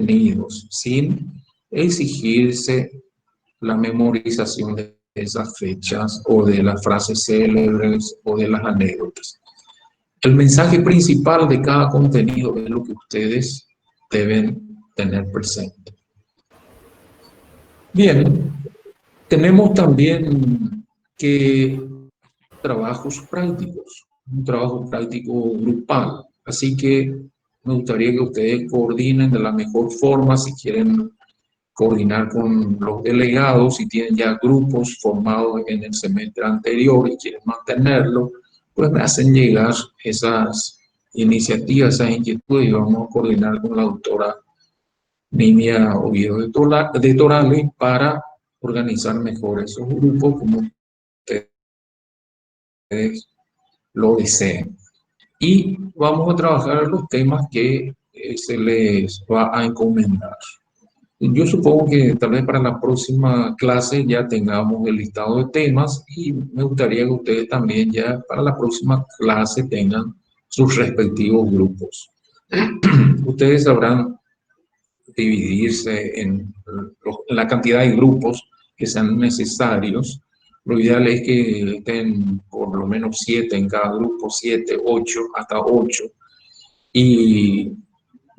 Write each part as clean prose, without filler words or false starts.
contenidos, sin exigirse la memorización de esas fechas o de las frases célebres o de las anécdotas. El mensaje principal de cada contenido es lo que ustedes deben tener presente. Bien, tenemos también que trabajos prácticos, un trabajo práctico grupal. Así que me gustaría que ustedes coordinen de la mejor forma, si quieren coordinar con los delegados, si tienen ya grupos formados en el semestre anterior y quieren mantenerlo, pues me hacen llegar esas iniciativas, esas inquietudes y vamos a coordinar con la doctora Nimia Oviedo de Torales para organizar mejor esos grupos como ustedes lo deseen. Y vamos a trabajar los temas que se les va a encomendar. Yo supongo que tal vez para la próxima clase ya tengamos el listado de temas y me gustaría que ustedes también ya para la próxima clase tengan sus respectivos grupos. Ustedes sabrán dividirse en la cantidad de grupos que sean necesarios. Lo ideal es que estén por lo menos 7 en cada grupo, 7, 8, hasta 8. Y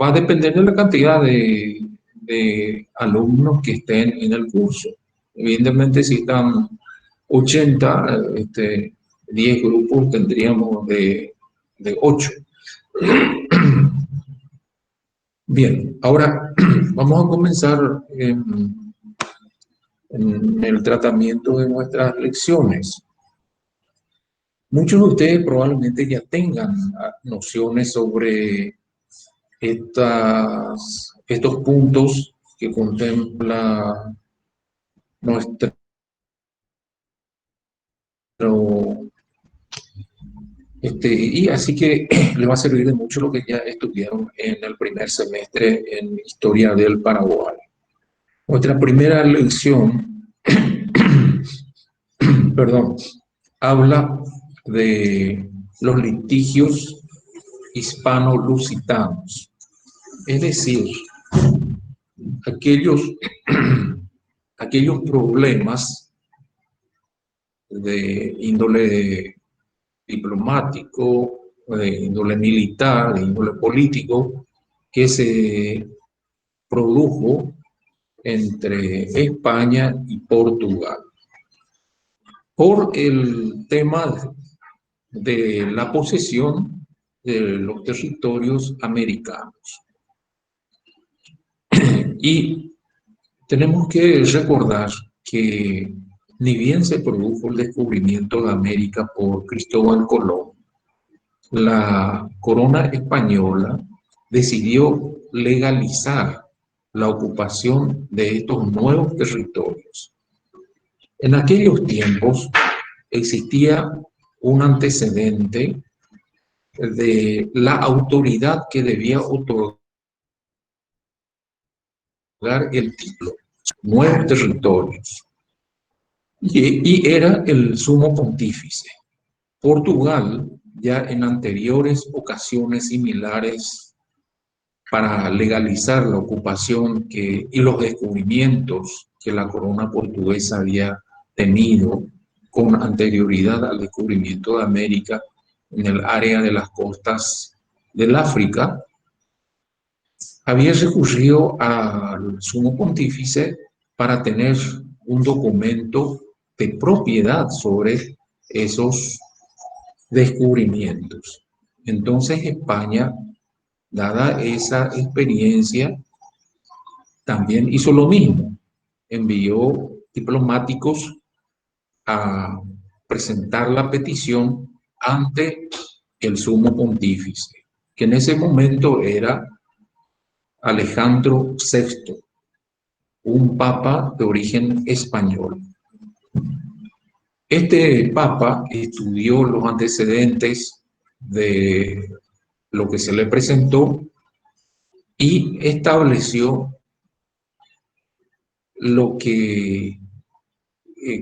va a depender de la cantidad de alumnos que estén en el curso. Evidentemente, si están 80, 10 grupos tendríamos de 8. Bien, ahora vamos a comenzar en el tratamiento de nuestras lecciones. Muchos de ustedes probablemente ya tengan nociones sobre estos puntos que contempla nuestro y así que les va a servir de mucho lo que ya estudiaron en el primer semestre en Historia del Paraguay. Nuestra primera lección, perdón, habla de los litigios hispano-lusitanos, es decir, aquellos, aquellos problemas de índole diplomático, de índole militar, de índole político, que se produjo entre España y Portugal por el tema de la posesión de los territorios americanos. Y tenemos que recordar que ni bien se produjo el descubrimiento de América por Cristóbal Colón, la corona española decidió legalizar la ocupación de estos nuevos territorios. En aquellos tiempos existía un antecedente de la autoridad que debía otorgar el título, nuevos territorios, y era el sumo pontífice. Portugal, ya en anteriores ocasiones similares para legalizar la ocupación y los descubrimientos que la corona portuguesa había tenido con anterioridad al descubrimiento de América en el área de las costas del África, había recurrido al sumo pontífice para tener un documento de propiedad sobre esos descubrimientos. Entonces España, dada esa experiencia, también hizo lo mismo. Envió diplomáticos a presentar la petición ante el sumo pontífice, que en ese momento era Alejandro VI, un papa de origen español. Este papa estudió los antecedentes de lo que se le presentó y estableció lo que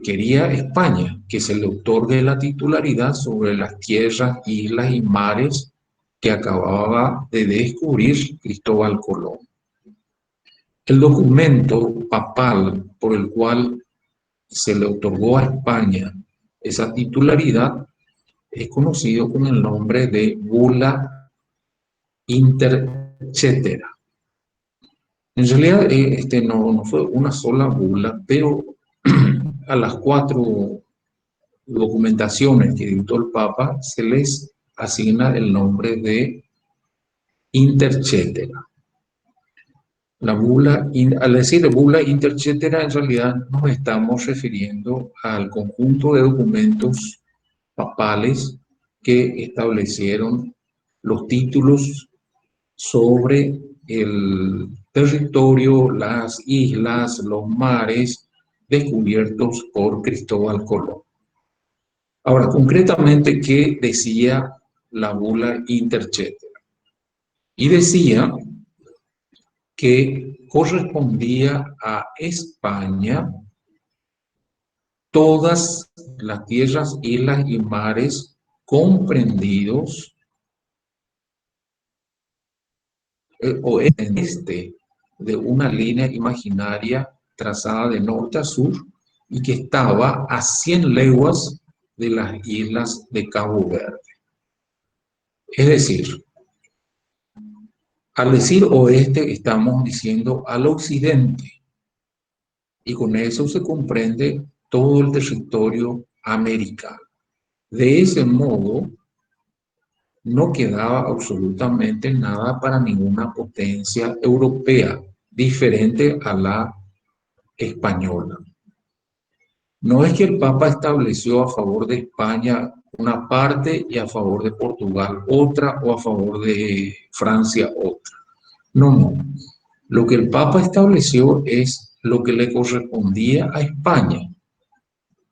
quería España, que se le otorgue la titularidad sobre las tierras, islas y mares que acababa de descubrir Cristóbal Colón. El documento papal por el cual se le otorgó a España esa titularidad es conocido con el nombre de Bula Intercetera. En realidad, no fue una sola bula, pero a las cuatro documentaciones que dictó el Papa se les asigna el nombre de Intercetera. Al decir bula interchetera, en realidad nos estamos refiriendo al conjunto de documentos papales que establecieron los títulos sobre el territorio, las islas, los mares descubiertos por Cristóbal Colón. Ahora, concretamente, ¿qué decía la bula interchetera? Y decía que correspondía a España todas las tierras, islas y mares comprendidos o en de una línea imaginaria trazada de norte a sur y que estaba a 100 leguas de las islas de Cabo Verde. Es decir, al decir oeste estamos diciendo al occidente, y con eso se comprende todo el territorio americano. De ese modo, no quedaba absolutamente nada para ninguna potencia europea, diferente a la española. No es que el Papa estableció a favor de España una parte y a favor de Portugal otra o a favor de Francia otra. No, no. Lo que el Papa estableció es lo que le correspondía a España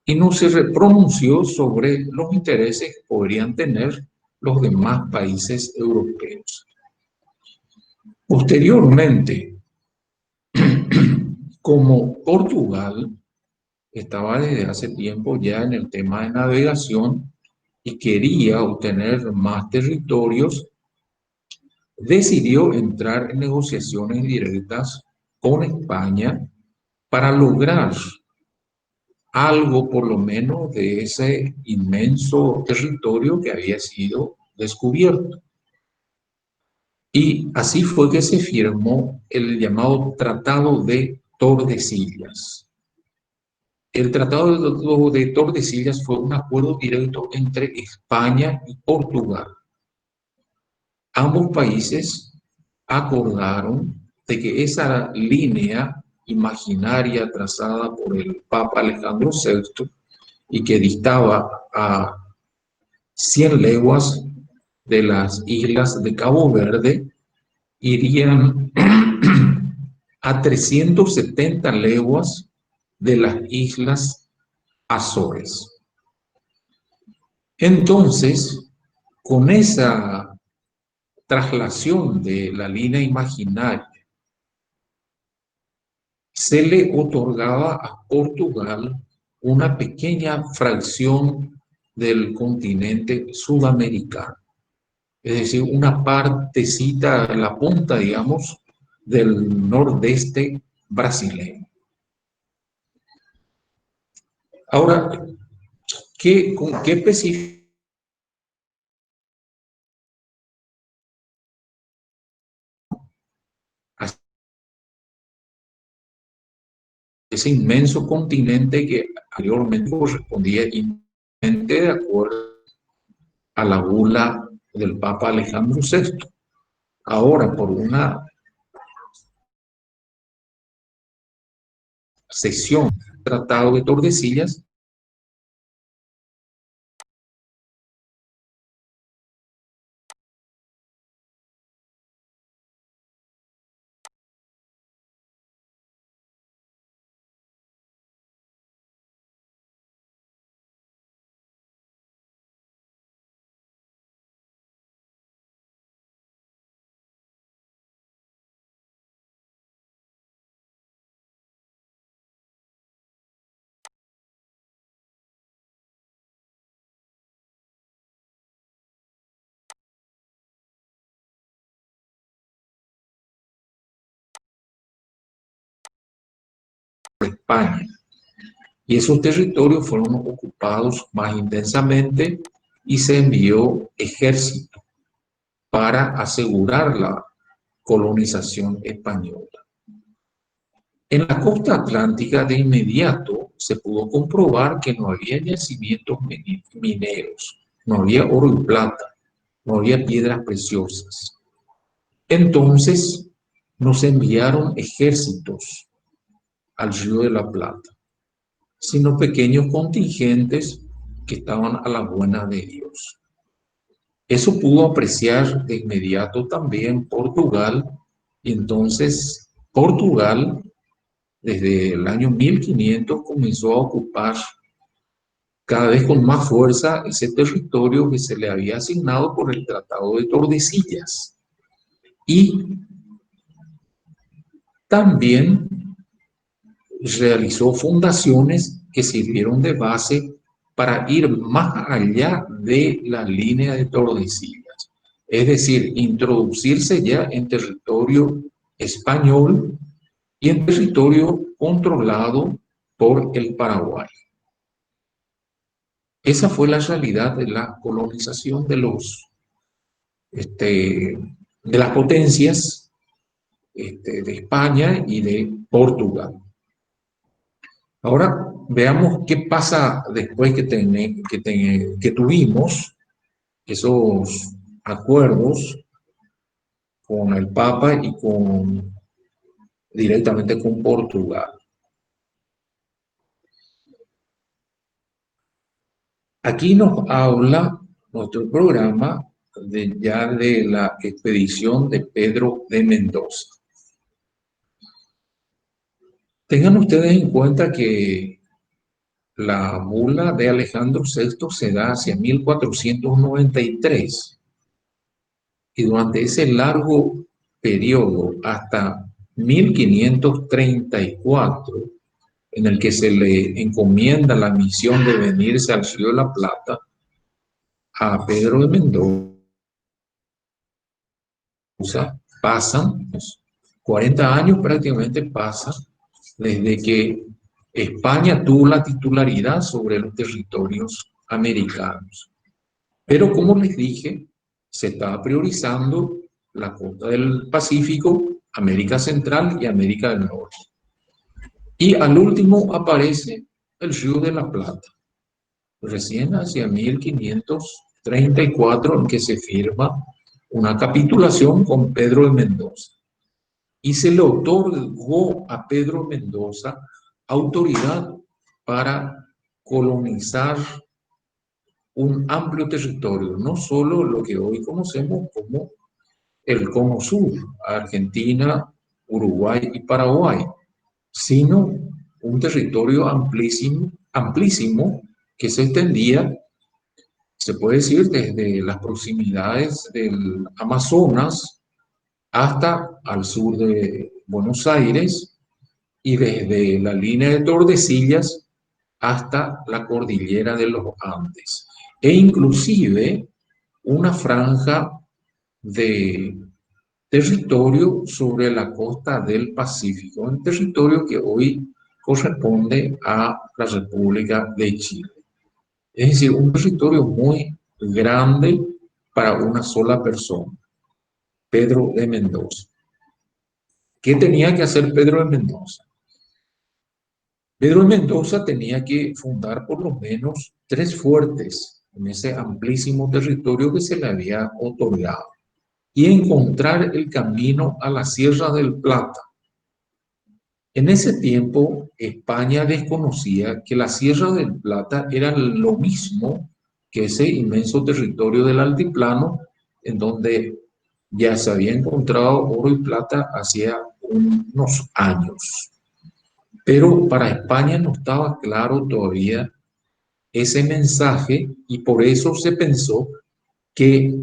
y no se pronunció sobre los intereses que podrían tener los demás países europeos. Posteriormente, como Portugal estaba desde hace tiempo ya en el tema de navegación y quería obtener más territorios, decidió entrar en negociaciones directas con España para lograr algo por lo menos de ese inmenso territorio que había sido descubierto. Y así fue que se firmó el llamado Tratado de Tordesillas. El Tratado de Tordesillas fue un acuerdo directo entre España y Portugal. Ambos países acordaron de que esa línea imaginaria trazada por el Papa Alejandro VI y que distaba a 100 leguas de las islas de Cabo Verde, irían a 370 leguas de las islas Azores. Entonces, con esa traslación de la línea imaginaria, se le otorgaba a Portugal una pequeña fracción del continente sudamericano, es decir, una partecita, la punta, digamos, del nordeste brasileño. Ahora, ¿con qué específico ese inmenso continente que anteriormente correspondía de acuerdo a la bula del Papa Alejandro VI? Ahora, por una sesión Tratado de Tordesillas, España. Y esos territorios fueron ocupados más intensamente y se envió ejército para asegurar la colonización española. En la costa atlántica de inmediato se pudo comprobar que no había yacimientos mineros, no había oro y plata, no había piedras preciosas. Entonces nos enviaron ejércitos al Río de la Plata, sino pequeños contingentes que estaban a la buena de Dios. Eso pudo apreciar de inmediato también Portugal, y entonces Portugal, desde el año 1500, comenzó a ocupar cada vez con más fuerza ese territorio que se le había asignado por el Tratado de Tordesillas. Y también realizó fundaciones que sirvieron de base para ir más allá de la línea de Tordesillas, es decir, introducirse ya en territorio español y en territorio controlado por el Paraguay. Esa fue la realidad de la colonización de las potencias de España y de Portugal. Ahora veamos qué pasa después que tuvimos esos acuerdos con el Papa y directamente con Portugal. Aquí nos habla nuestro programa ya de la expedición de Pedro de Mendoza. Tengan ustedes en cuenta que la bula de Alejandro VI se da hacia 1493 y durante ese largo periodo hasta 1534, en el que se le encomienda la misión de venirse al Río de la Plata a Pedro de Mendoza, pasan 40 años prácticamente pasan desde que España tuvo la titularidad sobre los territorios americanos. Pero como les dije, se estaba priorizando la costa del Pacífico, América Central y América del Norte. Y al último aparece el Río de la Plata, recién hacia 1534, en que se firma una capitulación con Pedro de Mendoza. Y se le otorgó a Pedro Mendoza autoridad para colonizar un amplio territorio, no solo lo que hoy conocemos como el Cono Sur, Argentina, Uruguay y Paraguay, sino un territorio amplísimo, amplísimo que se extendía, se puede decir, desde las proximidades del Amazonas hasta al sur de Buenos Aires y desde la línea de Tordesillas hasta la cordillera de los Andes, e inclusive una franja de territorio sobre la costa del Pacífico, un territorio que hoy corresponde a la República de Chile. Es decir, un territorio muy grande para una sola persona, Pedro de Mendoza. ¿Qué tenía que hacer Pedro de Mendoza? Pedro de Mendoza tenía que fundar por lo menos 3 fuertes en ese amplísimo territorio que se le había otorgado y encontrar el camino a la Sierra del Plata. En ese tiempo, España desconocía que la Sierra del Plata era lo mismo que ese inmenso territorio del altiplano en donde ya se había encontrado oro y plata hacía unos años. Pero para España no estaba claro todavía ese mensaje y por eso se pensó que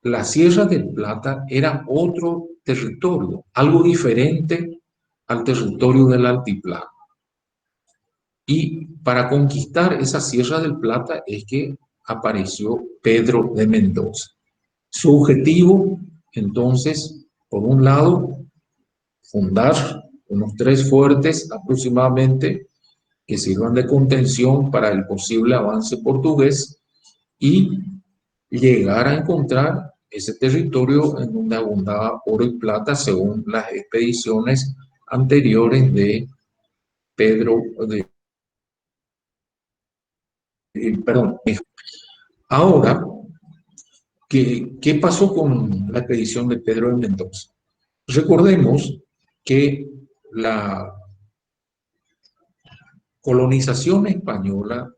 la Sierra del Plata era otro territorio, algo diferente al territorio del altiplano. Y para conquistar esa Sierra del Plata es que apareció Pedro de Mendoza. Su objetivo, entonces, por un lado, fundar unos 3 fuertes aproximadamente, que sirvan de contención para el posible avance portugués y llegar a encontrar ese territorio en donde abundaba oro y plata según las expediciones anteriores de Pedro, perdón. Ahora, ¿qué pasó con la expedición de Pedro de Mendoza? Recordemos que la colonización española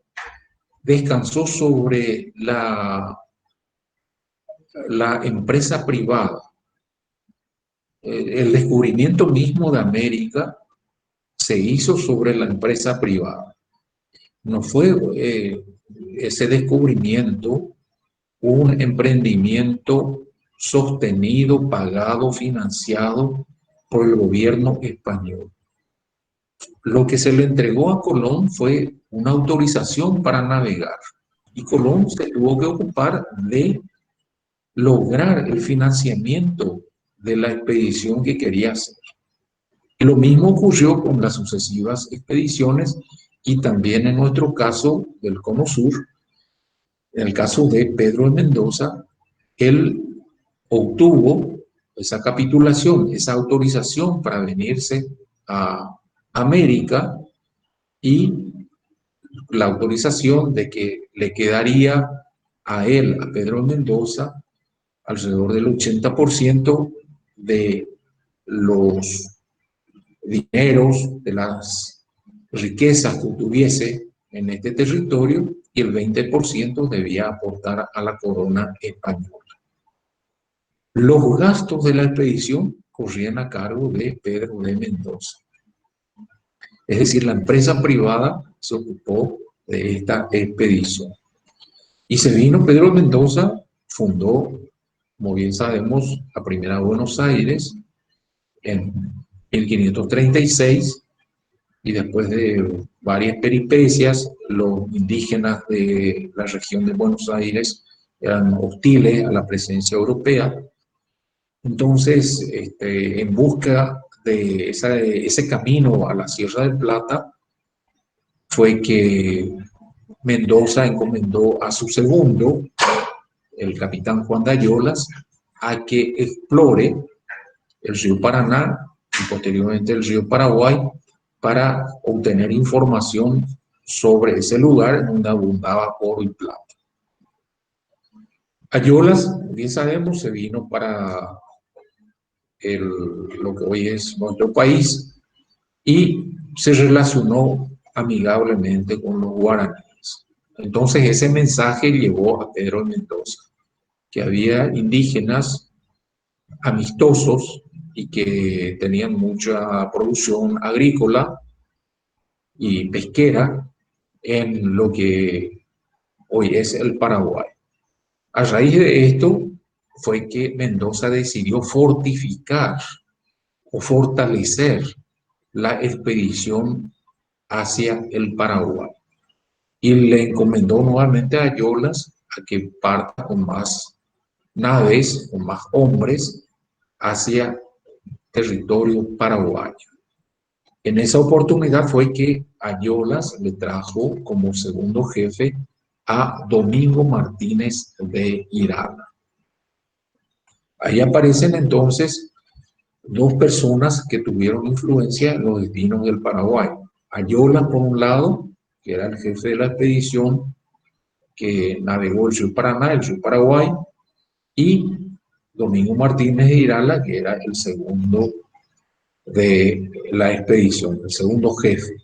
descansó sobre la empresa privada. El descubrimiento mismo de América se hizo sobre la empresa privada. No fue ese descubrimiento un emprendimiento sostenido, pagado, financiado por el gobierno español. Lo que se le entregó a Colón fue una autorización para navegar y Colón se tuvo que ocupar de lograr el financiamiento de la expedición que quería hacer. Y lo mismo ocurrió con las sucesivas expediciones y también en nuestro caso del Cono Sur, en el caso de Pedro de Mendoza, él obtuvo esa capitulación, esa autorización para venirse a América y la autorización de que le quedaría a él, a Pedro Mendoza, alrededor del 80% de los dineros, de las riquezas que tuviese en este territorio y el 20% debía aportar a la corona española. Los gastos de la expedición corrían a cargo de Pedro de Mendoza. Es decir, la empresa privada se ocupó de esta expedición. Y se vino Pedro de Mendoza, fundó, como bien sabemos, la primera Buenos Aires en 1536 y después de varias peripecias, los indígenas de la región de Buenos Aires eran hostiles a la presencia europea. Entonces, en busca de ese camino a la Sierra del Plata, fue que Mendoza encomendó a su segundo, el capitán Juan de Ayolas, a que explore el río Paraná y posteriormente el río Paraguay para obtener información sobre ese lugar donde abundaba oro y plata. Ayolas, bien sabemos, se vino para lo que hoy es nuestro país y se relacionó amigablemente con los guaraníes. Entonces ese mensaje llevó a Pedro de Mendoza, que había indígenas amistosos y que tenían mucha producción agrícola y pesquera en lo que hoy es el Paraguay. A raíz de esto fue que Mendoza decidió fortificar o fortalecer la expedición hacia el Paraguay y le encomendó nuevamente a Ayolas a que parta con más naves, con más hombres hacia territorio paraguayo. En esa oportunidad fue que Ayolas le trajo como segundo jefe a Domingo Martínez de Irala. Ahí aparecen entonces dos personas que tuvieron influencia en los destinos del Paraguay. Ayolas, por un lado, que era el jefe de la expedición que navegó el río Paraná, el río Paraguay, y Domingo Martínez de Irala, que era el segundo de la expedición, el segundo jefe.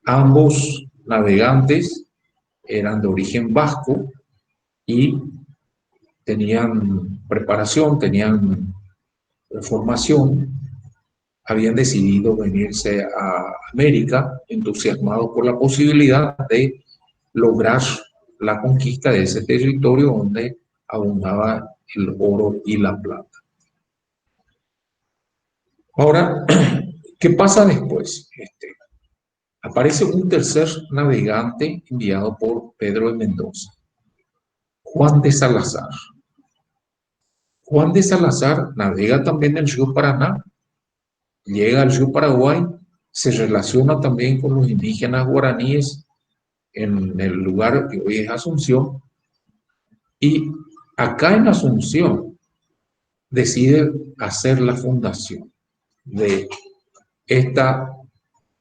Ambos navegantes eran de origen vasco y tenían preparación, tenían formación, habían decidido venirse a América entusiasmados por la posibilidad de lograr la conquista de ese territorio donde abundaba el oro y la plata. Ahora, ¿qué pasa después? Aparece un tercer navegante enviado por Pedro de Mendoza, Juan de Salazar. Juan de Salazar navega también el río Paraná llega al río Paraguay, se relaciona también con los indígenas guaraníes en el lugar que hoy es Asunción, y acá en Asunción decide hacer la fundación de esta,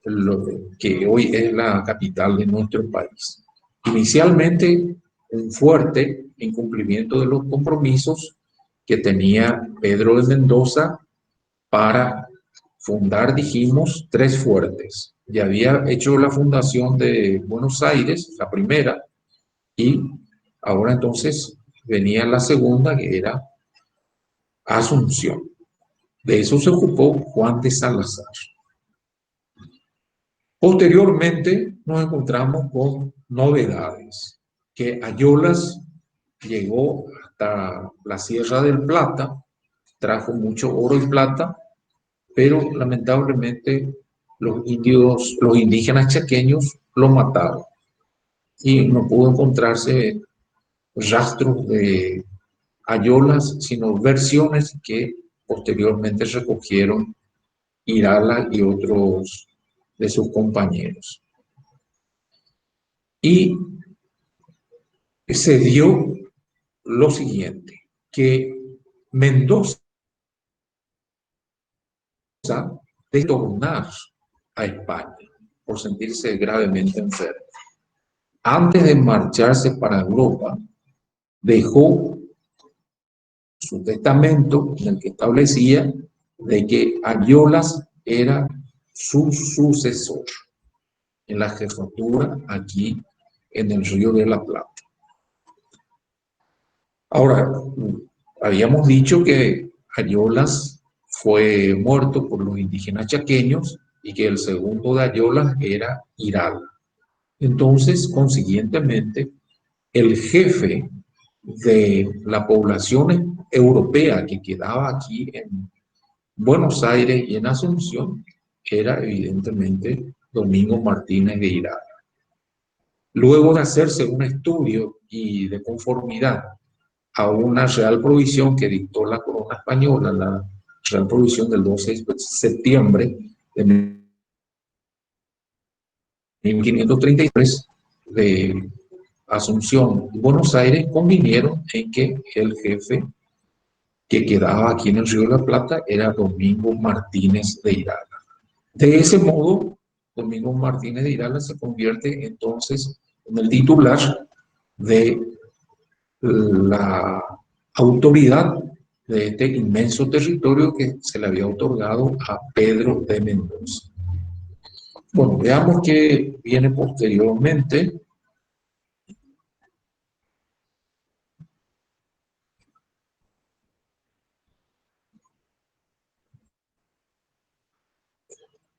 lo que hoy es la capital de nuestro país. Inicialmente, un fuerte incumplimiento de los compromisos que tenía Pedro de Mendoza para fundar, dijimos, tres fuertes. Ya había hecho la fundación de Buenos Aires, la primera, y ahora entonces venía la segunda, que era Asunción. De eso se ocupó Juan de Salazar. Posteriormente nos encontramos con novedades, que Ayolas llegó hasta la Sierra del Plata, trajo mucho oro y plata, pero lamentablemente los indígenas chaqueños lo mataron y no pudo encontrarse rastros de Ayolas, sino versiones que posteriormente recogieron Irala y otros de sus compañeros. Y se dio lo siguiente, que Mendoza de tornar a España por sentirse gravemente enfermo. Antes de marcharse para Europa, dejó su testamento en el que establecía de que Ayolas era su sucesor en la jefatura aquí en el Río de la Plata. Ahora, habíamos dicho que Ayolas fue muerto por los indígenas chaqueños y que el segundo de Ayolas era Irala. Entonces, consiguientemente, el jefe de la población europea que quedaba aquí en Buenos Aires y en Asunción era evidentemente Domingo Martínez de Irala. Luego de hacerse un estudio y de conformidad a una real provisión que dictó la corona española, la real provisión del 12 de septiembre de 1533 de Asunción y Buenos Aires, convinieron en que el jefe que quedaba aquí en el Río de la Plata era Domingo Martínez de Irala. De ese modo, Domingo Martínez de Irala se convierte entonces en el titular de la autoridad de este inmenso territorio que se le había otorgado a Pedro de Mendoza. Bueno, veamos qué viene posteriormente.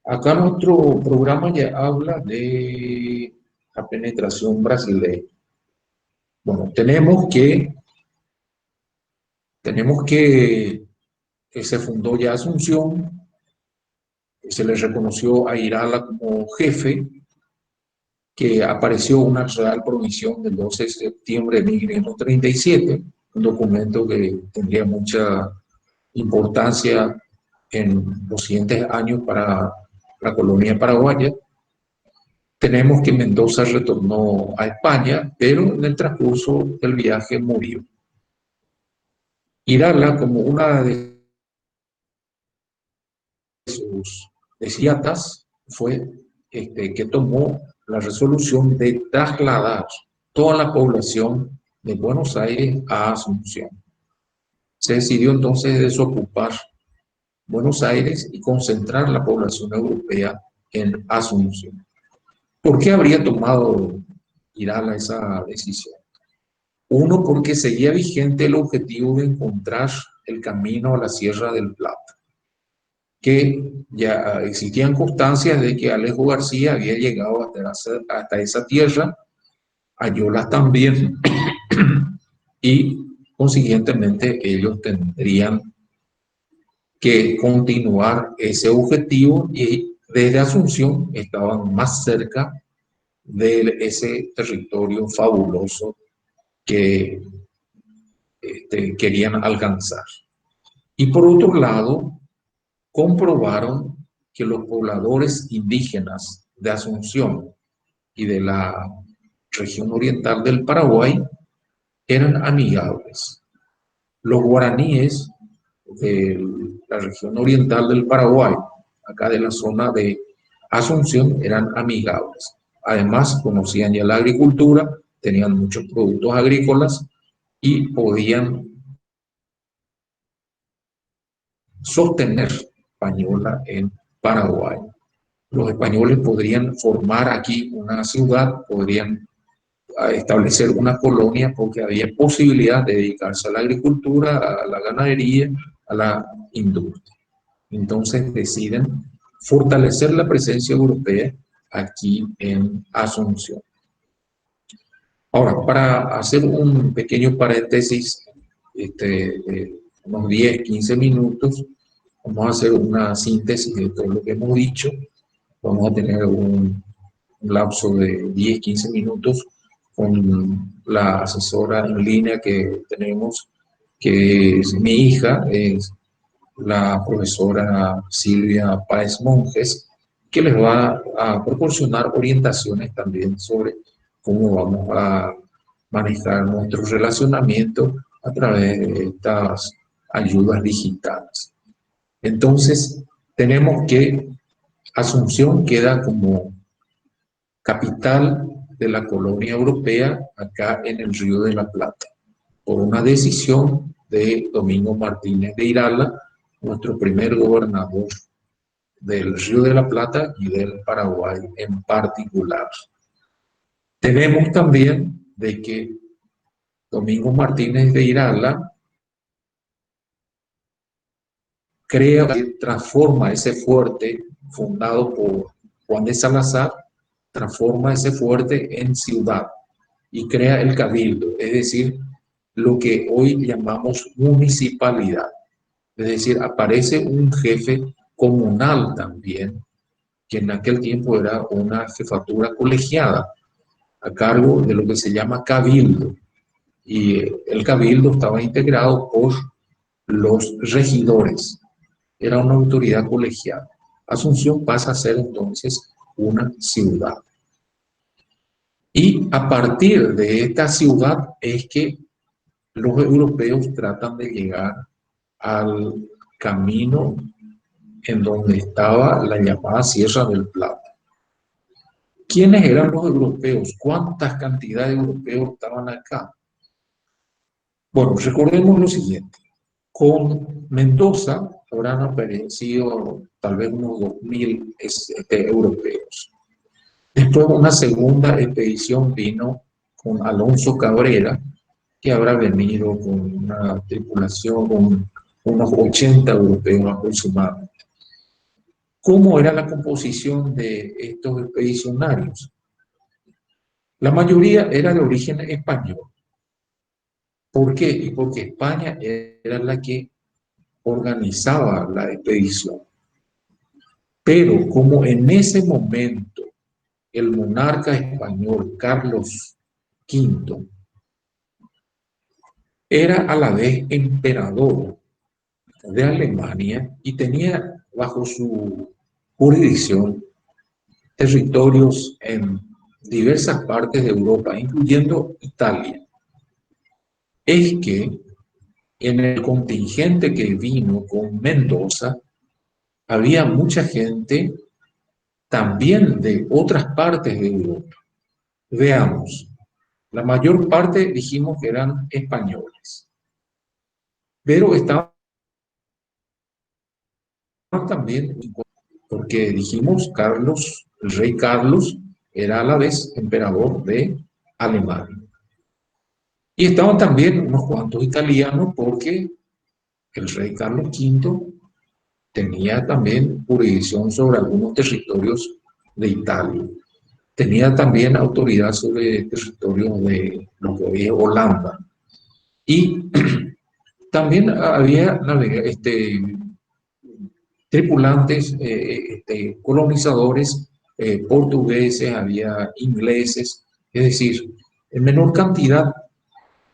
Acá nuestro programa ya habla de la penetración brasileña. Bueno, tenemos que se fundó ya Asunción, se le reconoció a Irala como jefe, que apareció una real provisión del 12 de septiembre de 1537, un documento que tendría mucha importancia en los siguientes años para la colonia paraguaya. Tenemos que Mendoza retornó a España, pero en el transcurso del viaje murió. Irala, como una de sus desiatas, fue que tomó la resolución de trasladar toda la población de Buenos Aires a Asunción. Se decidió entonces desocupar Buenos Aires y concentrar la población europea en Asunción. ¿Por qué habría tomado Irala esa decisión? Uno, porque seguía vigente el objetivo de encontrar el camino a la Sierra del Plata, que ya existían constancias de que Alejo García había llegado hasta esa tierra, Ayolas también, y consiguientemente ellos tendrían que continuar ese objetivo y desde Asunción estaban más cerca de ese territorio fabuloso que querían alcanzar. Y por otro lado, comprobaron que los pobladores indígenas de Asunción y de la región oriental del Paraguay eran amigables. Los guaraníes de la región oriental del Paraguay, acá de la zona de Asunción, eran amigables. Además, conocían ya la agricultura, tenían muchos productos agrícolas y podían sostener española en Paraguay. Los españoles podrían formar aquí una ciudad, podrían establecer una colonia porque había posibilidad de dedicarse a la agricultura, a la ganadería, a la industria. Entonces deciden fortalecer la presencia europea aquí en Asunción. Ahora, para hacer un pequeño paréntesis, unos 10, 15 minutos, vamos a hacer una síntesis de todo lo que hemos dicho. Vamos a tener un lapso de 10, 15 minutos con la asesora en línea que tenemos, que es mi hija, es la profesora Silvia Páez Monjes, que les va a proporcionar orientaciones también sobre cómo vamos a manejar nuestro relacionamiento a través de estas ayudas digitales. Entonces, tenemos que Asunción queda como capital de la colonia europea acá en el Río de la Plata, por una decisión de Domingo Martínez de Irala, nuestro primer gobernador del Río de la Plata y del Paraguay en particular. Tenemos también de que Domingo Martínez de Irala crea, transforma ese fuerte fundado por Juan de Salazar, transforma ese fuerte en ciudad y crea el cabildo, es decir, lo que hoy llamamos municipalidad. Es decir, aparece un jefe comunal también, que en aquel tiempo era una jefatura colegiada a cargo de lo que se llama cabildo. Y el cabildo estaba integrado por los regidores. Era una autoridad colegiada. Asunción pasa a ser entonces una ciudad. Y a partir de esta ciudad es que los europeos tratan de llegar al camino en donde estaba la llamada Sierra del Plata. ¿Quiénes eran los europeos? ¿Cuántas cantidades de europeos estaban acá? Bueno, recordemos lo siguiente. Con Mendoza habrán aparecido tal vez unos 2000 europeos. Después una segunda expedición vino con Alonso Cabrera, que habrá venido con una tripulación con unos 80 europeos aproximadamente. ¿Cómo era la composición de estos expedicionarios? La mayoría era de origen español. ¿Por qué? Y porque España era la que organizaba la expedición. Pero como en ese momento el monarca español Carlos V era a la vez emperador de Alemania y tenía bajo su jurisdicción territorios en diversas partes de Europa, incluyendo Italia, es que en el contingente que vino con Mendoza había mucha gente también de otras partes de Europa. Veamos, la mayor parte dijimos que eran españoles, pero estaban también, porque dijimos Carlos, el rey Carlos era a la vez emperador de Alemania. Y estaban también unos cuantos italianos porque el rey Carlos V tenía también jurisdicción sobre algunos territorios de Italia. Tenía también autoridad sobre territorios de lo que hoy es Holanda. Y también había tripulantes, colonizadores portugueses, había ingleses, es decir, en menor cantidad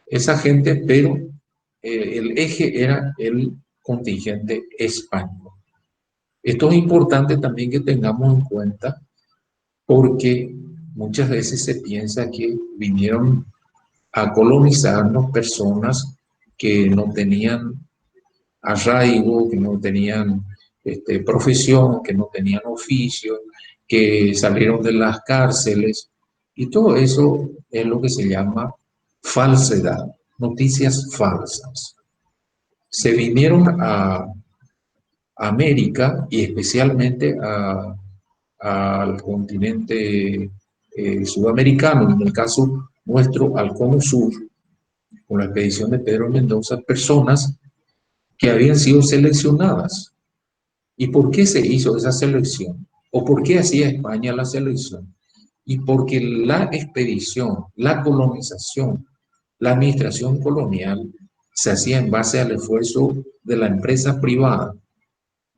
esa gente, pero el eje era el contingente español. Esto es importante también que tengamos en cuenta porque muchas veces se piensa que vinieron a colonizarnos personas que no tenían arraigo, que no tenían profesión, que no tenían oficio, que salieron de las cárceles, y todo eso es lo que se llama falsedad, noticias falsas. Se vinieron a América y especialmente al continente sudamericano, en el caso nuestro, al Cono Sur, con la expedición de Pedro Mendoza, personas que habían sido seleccionadas. ¿Y por qué se hizo esa selección? ¿O por qué hacía España la selección? Y porque la expedición, la colonización, la administración colonial se hacía en base al esfuerzo de la empresa privada.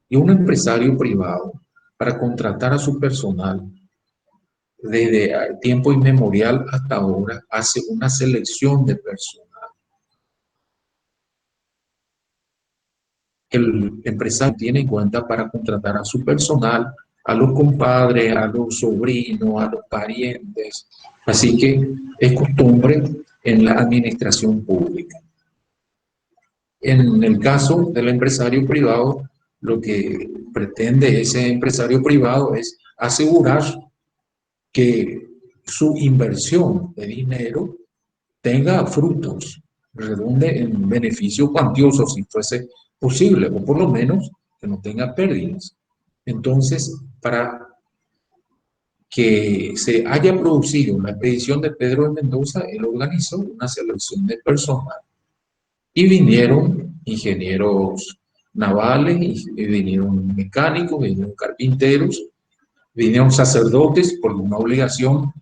Y un empresario privado, para contratar a su personal, desde tiempo inmemorial hasta ahora, hace una selección de personal. El empresario tiene en cuenta para contratar a su personal, a los compadres, a los sobrinos, a los parientes. Así que es costumbre en la administración pública. En el caso del empresario privado, lo que pretende ese empresario privado es asegurar que su inversión de dinero tenga frutos, redunde en beneficios cuantiosos si fuese posible, o por lo menos que no tenga pérdidas. Entonces, para que se haya producido la expedición de Pedro de Mendoza, él organizó una selección de personas y vinieron ingenieros navales, y vinieron mecánicos, vinieron carpinteros, vinieron sacerdotes por una obligación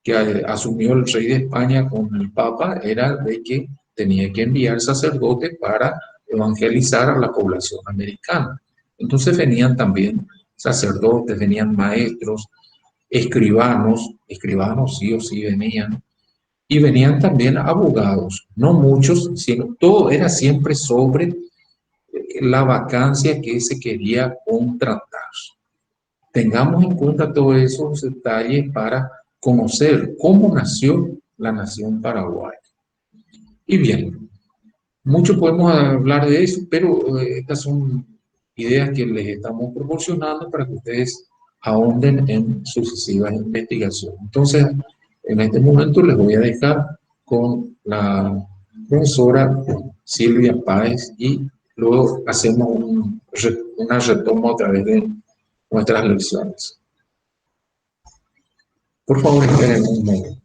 que asumió el rey de España con el Papa era de que tenía que enviar sacerdotes para evangelizar a la población americana. Entonces venían también sacerdotes, venían maestros, escribanos sí o sí venían, y venían también abogados, no muchos, sino todo era siempre sobre la vacancia que se quería contratar. Tengamos en cuenta todos esos detalles para conocer cómo nació la nación paraguaya. Y bien, mucho podemos hablar de eso, pero estas son ideas que les estamos proporcionando para que ustedes ahonden en sucesivas investigaciones. Entonces, en este momento les voy a dejar con la profesora Silvia Páez y luego hacemos una retoma a través de nuestras lecciones. Por favor, esperen un momento.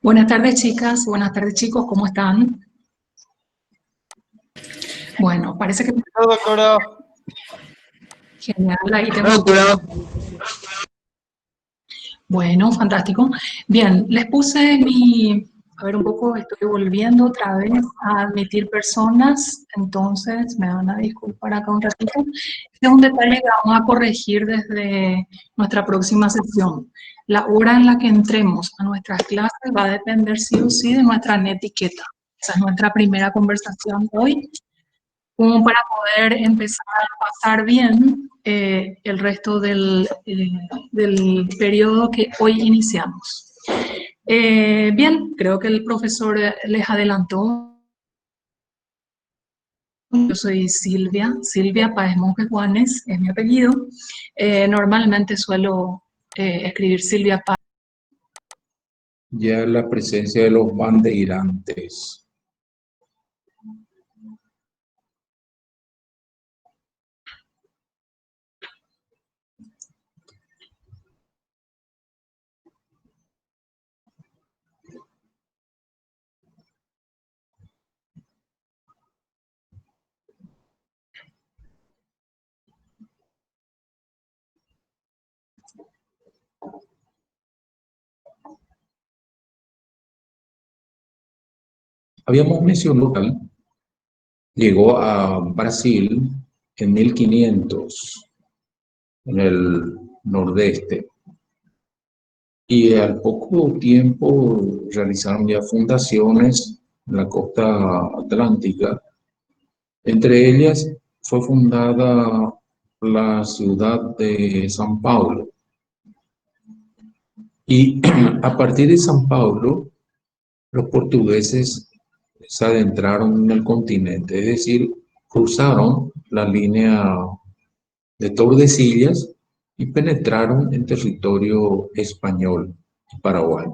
Buenas tardes, chicas. Buenas tardes, chicos. ¿Cómo están? Bueno, parece que... Hola, doctora. Genial. Ahí tengo... Hola, doctora. Bueno, fantástico. Bien, les puse mi... A ver, un poco, estoy volviendo otra vez a admitir personas, entonces me van a disculpar acá un ratito. Este es un detalle que vamos a corregir desde nuestra próxima sesión. La hora en la que entremos a nuestras clases va a depender sí o sí de nuestra netiqueta. Esa es nuestra primera conversación hoy, como para poder empezar a pasar bien el resto del periodo que hoy iniciamos. Bien, creo que el profesor les adelantó Yo soy Silvia, Silvia Páez Monjes Juanes es mi apellido. Normalmente suelo escribir Silvia Páez. Ya la presencia de los bandeirantes. Habíamos mencionado que llegó a Brasil en 1500, en el nordeste, y al poco tiempo realizaron ya fundaciones en la costa atlántica. Entre ellas fue fundada la ciudad de San Paulo. Y a partir de San Paulo, los portugueses se adentraron en el continente, es decir, cruzaron la línea de Tordesillas y penetraron en territorio español y Paraguay.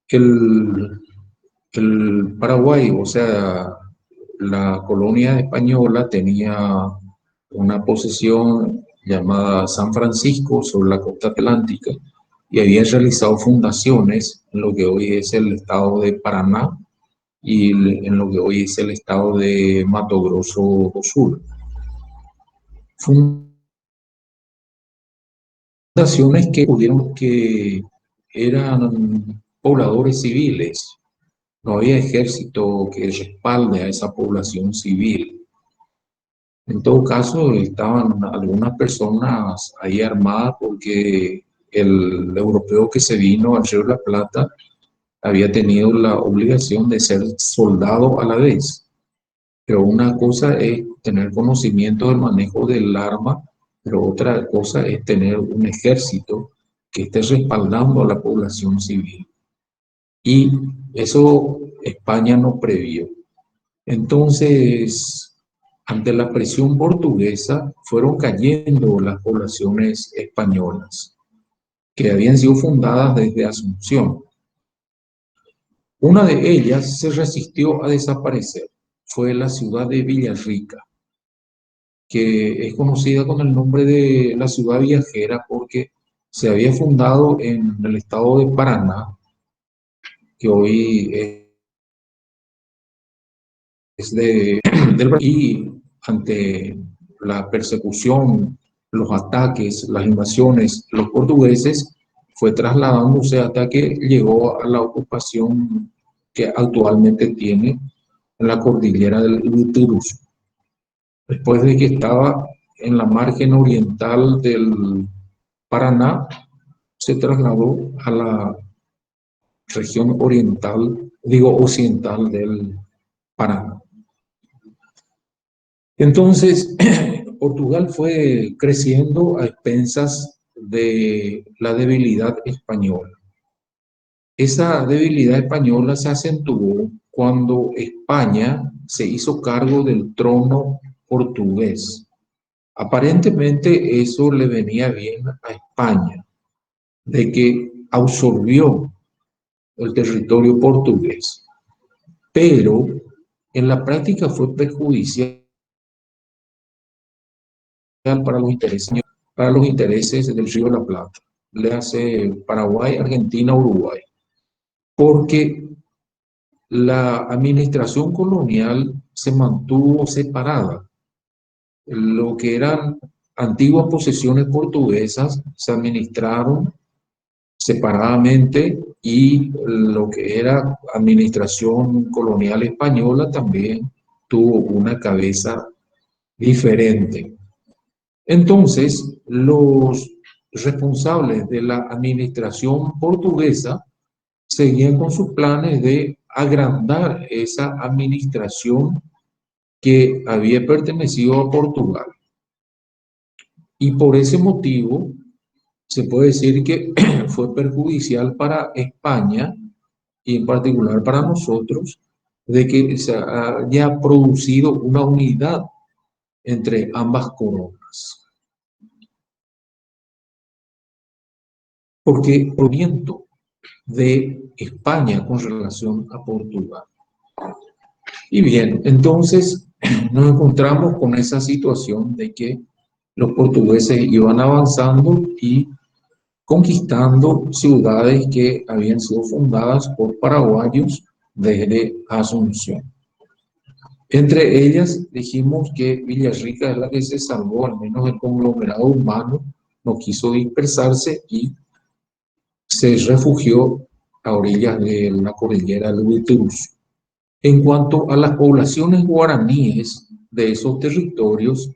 El, el Paraguay, o sea, la colonia española tenía una posesión llamada San Francisco sobre la costa atlántica y había realizado fundaciones en lo que hoy es el estado de Paraná y en lo que hoy es el estado de Mato Grosso do Sul. Fundaciones que eran pobladores civiles, no había ejército que respalde a esa población civil. En todo caso, estaban algunas personas ahí armadas porque el europeo que se vino al Río de la Plata había tenido la obligación de ser soldado a la vez. Pero una cosa es tener conocimiento del manejo del arma, pero otra cosa es tener un ejército que esté respaldando a la población civil. Y eso España no previó. Entonces, ante la presión portuguesa, fueron cayendo las poblaciones españolas, que habían sido fundadas desde Asunción. Una de ellas se resistió a desaparecer, fue la ciudad de Villarrica, que es conocida con el nombre de la ciudad viajera porque se había fundado en el estado de Paraná, que hoy es del Brasil, y ante la persecución, los ataques, las invasiones, los portugueses fue trasladándose hasta que llegó a la ocupación que actualmente tiene en la cordillera del Urubamba. Después de que estaba en la margen oriental del Paraná, se trasladó a la región oriental, digo occidental del Paraná. Entonces, Portugal fue creciendo a expensas de la debilidad española. Esa debilidad española se acentuó cuando España se hizo cargo del trono portugués. Aparentemente eso le venía bien a España, de que absorbió el territorio portugués, pero en la práctica fue perjudicial para los intereses del Río de la Plata, le hace Paraguay, Argentina, Uruguay, porque la administración colonial se mantuvo separada. Lo que eran antiguas posesiones portuguesas se administraron separadamente y lo que era administración colonial española también tuvo una cabeza diferente. Entonces, los responsables de la administración portuguesa seguían con sus planes de agrandar esa administración que había pertenecido a Portugal. Y por ese motivo, se puede decir que fue perjudicial para España y en particular para nosotros, de que se haya producido una unidad entre ambas coronas. Porque proviento de España con relación a Portugal. Y bien, entonces nos encontramos con esa situación de que los portugueses iban avanzando y conquistando ciudades que habían sido fundadas por paraguayos desde Asunción. Entre ellas dijimos que Villarrica es la que se salvó, al menos el conglomerado humano no quiso dispersarse y se refugió a orillas de la cordillera del Huituruz. En cuanto a las poblaciones guaraníes de esos territorios,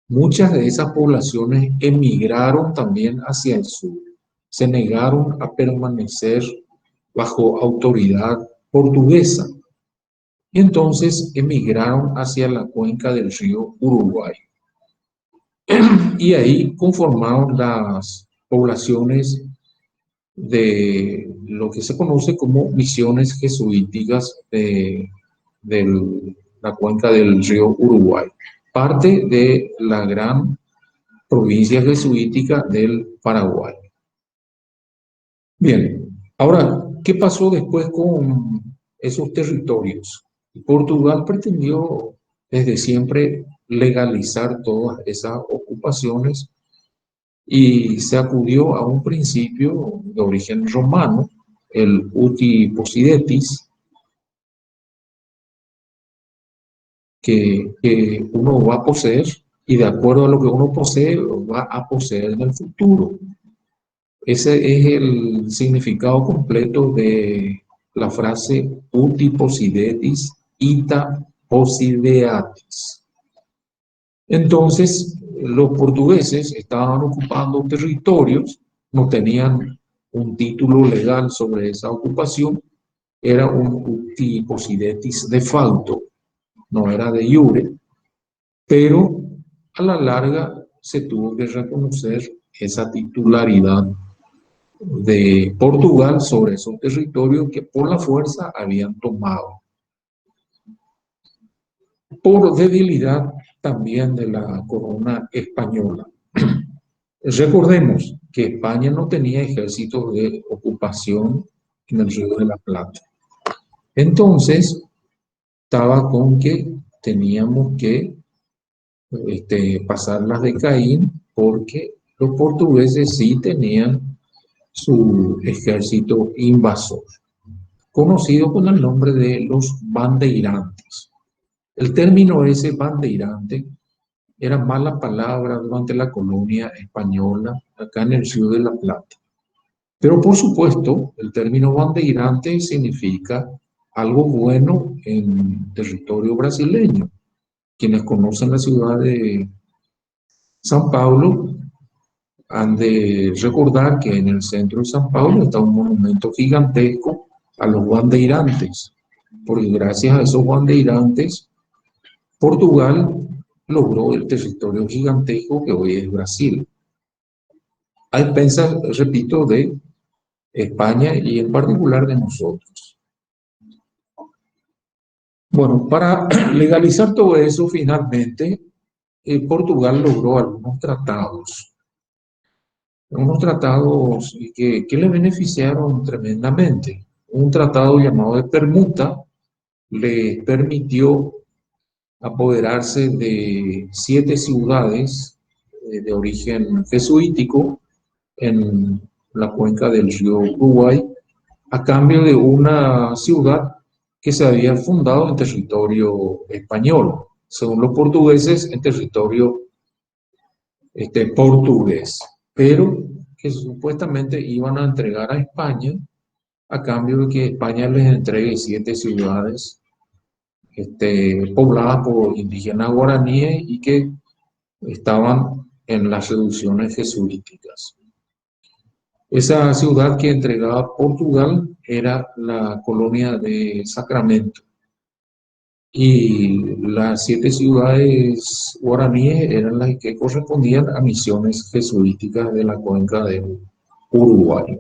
muchas de esas poblaciones emigraron también hacia el sur, se negaron a permanecer bajo autoridad portuguesa y entonces emigraron hacia la cuenca del río Uruguay. Y ahí conformaron las poblaciones de lo que se conoce como misiones jesuíticas de la cuenca del río Uruguay, parte de la gran provincia jesuítica del Paraguay. Bien, ahora, ¿qué pasó después con esos territorios? Portugal pretendió desde siempre legalizar todas esas ocupaciones y se acudió a un principio de origen romano, el uti possidetis, que uno va a poseer y de acuerdo a lo que uno posee va a poseer en el futuro. Ese es el significado completo de la frase uti possidetis ita possideatis. Entonces, los portugueses estaban ocupando territorios, no tenían un título legal sobre esa ocupación, era un uti possidetis de facto, no era de iure, pero a la larga se tuvo que reconocer esa titularidad de Portugal sobre esos territorios que por la fuerza habían tomado. Por debilidad también de la corona española. Recordemos que España no tenía ejércitos de ocupación en el Río de la Plata. Entonces, estaba con que teníamos que pasar las de Caín porque los portugueses sí tenían su ejército invasor, conocido con el nombre de los bandeirantes. El término ese bandeirante era mala palabra durante la colonia española acá en el Río de la Plata. Pero por supuesto, el término bandeirante significa algo bueno en territorio brasileño. Quienes conocen la ciudad de San Paulo han de recordar que en el centro de San Paulo está un monumento gigantesco a los bandeirantes, porque gracias a esos bandeirantes, Portugal logró el territorio gigantesco que hoy es Brasil. A expensas, repito, de España y en particular de nosotros. Bueno, para legalizar todo eso, finalmente, Portugal logró algunos tratados que le beneficiaron tremendamente. Un tratado llamado de permuta le permitió apoderarse de 7 ciudades de origen jesuítico en la cuenca del río Uruguay, a cambio de una ciudad que se había fundado en territorio español, según los portugueses, en territorio portugués, pero que supuestamente iban a entregar a España a cambio de que España les entregue 7 ciudades pobladas por indígenas guaraníes y que estaban en las reducciones jesuíticas. Esa ciudad que entregaba Portugal era la colonia de Sacramento. Y las 7 ciudades guaraníes eran las que correspondían a misiones jesuíticas de la cuenca del Uruguay.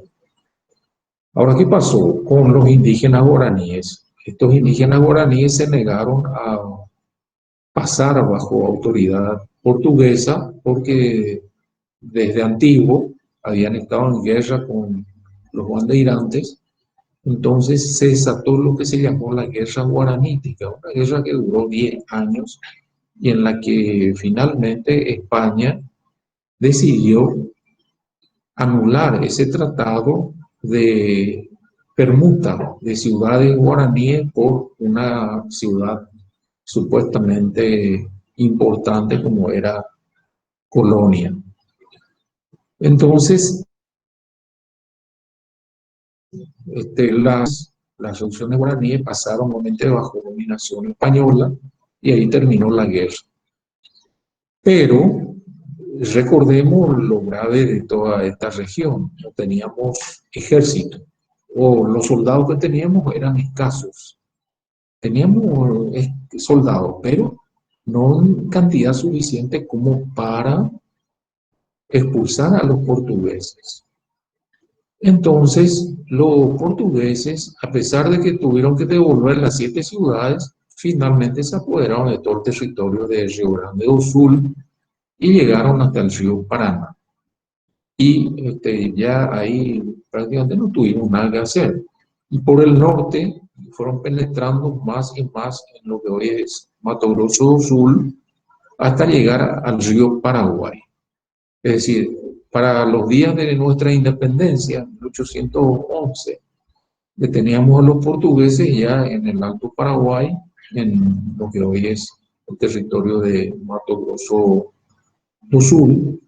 Ahora, ¿qué pasó con los indígenas guaraníes? estos indígenas guaraníes se negaron a pasar bajo autoridad portuguesa porque desde antiguo habían estado en guerra con los bandeirantes. Entonces se desató lo que se llamó la guerra guaranítica, una guerra que duró 10 años y en la que finalmente España decidió anular ese tratado de permuta de ciudades guaraníes por una ciudad supuestamente importante como era Colonia. Entonces, las revoluciones guaraníes pasaron nuevamente bajo dominación española y ahí terminó la guerra. Pero recordemos lo grave de toda esta región. No teníamos ejército, o los soldados que teníamos eran escasos. Teníamos soldados, pero no en cantidad suficiente como para expulsar a los portugueses. Entonces, los portugueses, a pesar de que tuvieron que devolver las 7 ciudades, finalmente se apoderaron de todo el territorio de Río Grande do Sul y llegaron hasta el río Paraná. Y ya ahí prácticamente no tuvimos nada que hacer. Y por el norte fueron penetrando más y más en lo que hoy es Mato Grosso do Sul hasta llegar al río Paraguay. Es decir, para los días de nuestra independencia, 1811, teníamos a los portugueses ya en el Alto Paraguay, en lo que hoy es el territorio de Mato Grosso do Sul,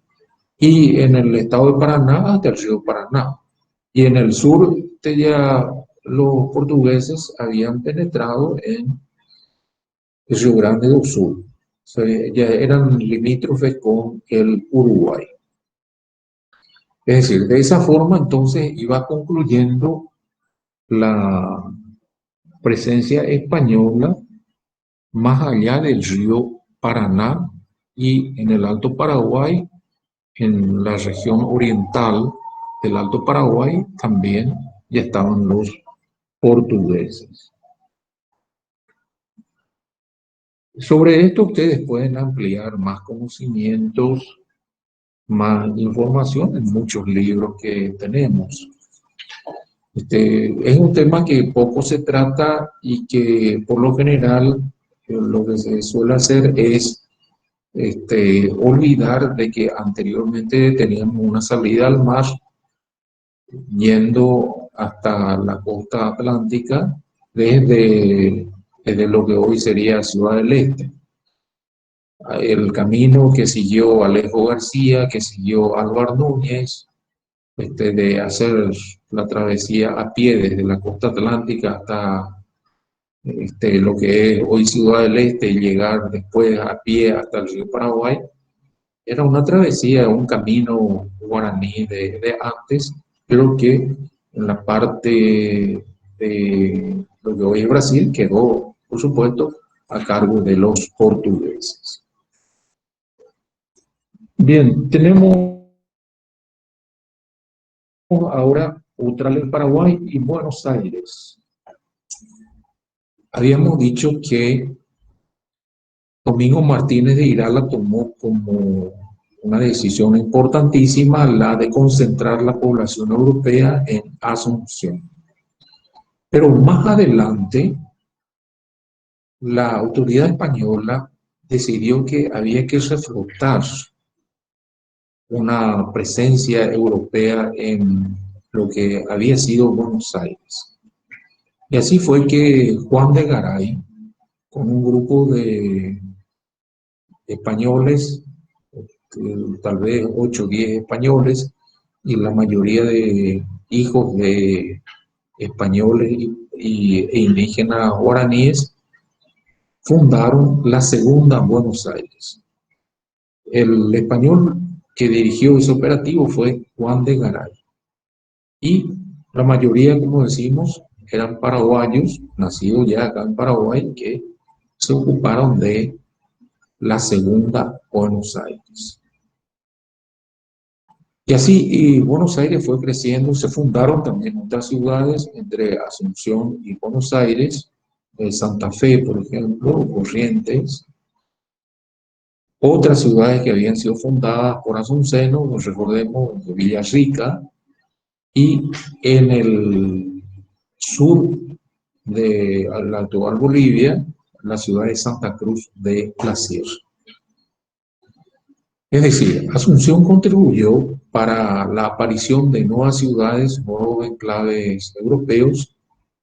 y en el estado de Paraná hasta el río Paraná. Y en el sur ya los portugueses habían penetrado en el Río Grande do Sul. O sea, ya eran limítrofes con el Uruguay. Es decir, de esa forma entonces iba concluyendo la presencia española más allá del río Paraná y en el Alto Paraguay, en la región oriental del Alto Paraguay, también ya estaban los portugueses. Sobre esto ustedes pueden ampliar más conocimientos, más información en muchos libros que tenemos. Es un tema que poco se trata y que por lo general lo que se suele hacer es olvidar de que anteriormente teníamos una salida al mar yendo hasta la costa atlántica desde lo que hoy sería Ciudad del Este. El camino que siguió Alejo García, que siguió Álvaro Núñez, de hacer la travesía a pie desde la costa atlántica hasta lo que es hoy Ciudad del Este y llegar después a pie hasta el río Paraguay, era una travesía, un camino guaraní de antes, pero que en la parte de lo que hoy es Brasil quedó, por supuesto, a cargo de los portugueses. Bien, tenemos ahora Austral del Paraguay y Buenos Aires. Habíamos dicho que Domingo Martínez de Irala tomó como una decisión importantísima la de concentrar la población europea en Asunción. Pero más adelante, la autoridad española decidió que había que reflotar una presencia europea en lo que había sido Buenos Aires. Y así fue que Juan de Garay, con un grupo de españoles, tal vez 8 o 10 españoles, y la mayoría de hijos de españoles e indígenas guaraníes, fundaron la segunda Buenos Aires. El español que dirigió ese operativo fue Juan de Garay. Y la mayoría, como decimos, eran paraguayos, nacidos ya acá en Paraguay, que se ocuparon de la segunda Buenos Aires. Y así Buenos Aires fue creciendo, se fundaron también otras ciudades entre Asunción y Buenos Aires, Santa Fe, por ejemplo, Corrientes, otras ciudades que habían sido fundadas por Asunceno, pues recordemos Villarrica, y en el sur de la actual Bolivia, la ciudad de Santa Cruz de la Sierra. Es decir, Asunción contribuyó para la aparición de nuevas ciudades, nuevos enclaves europeos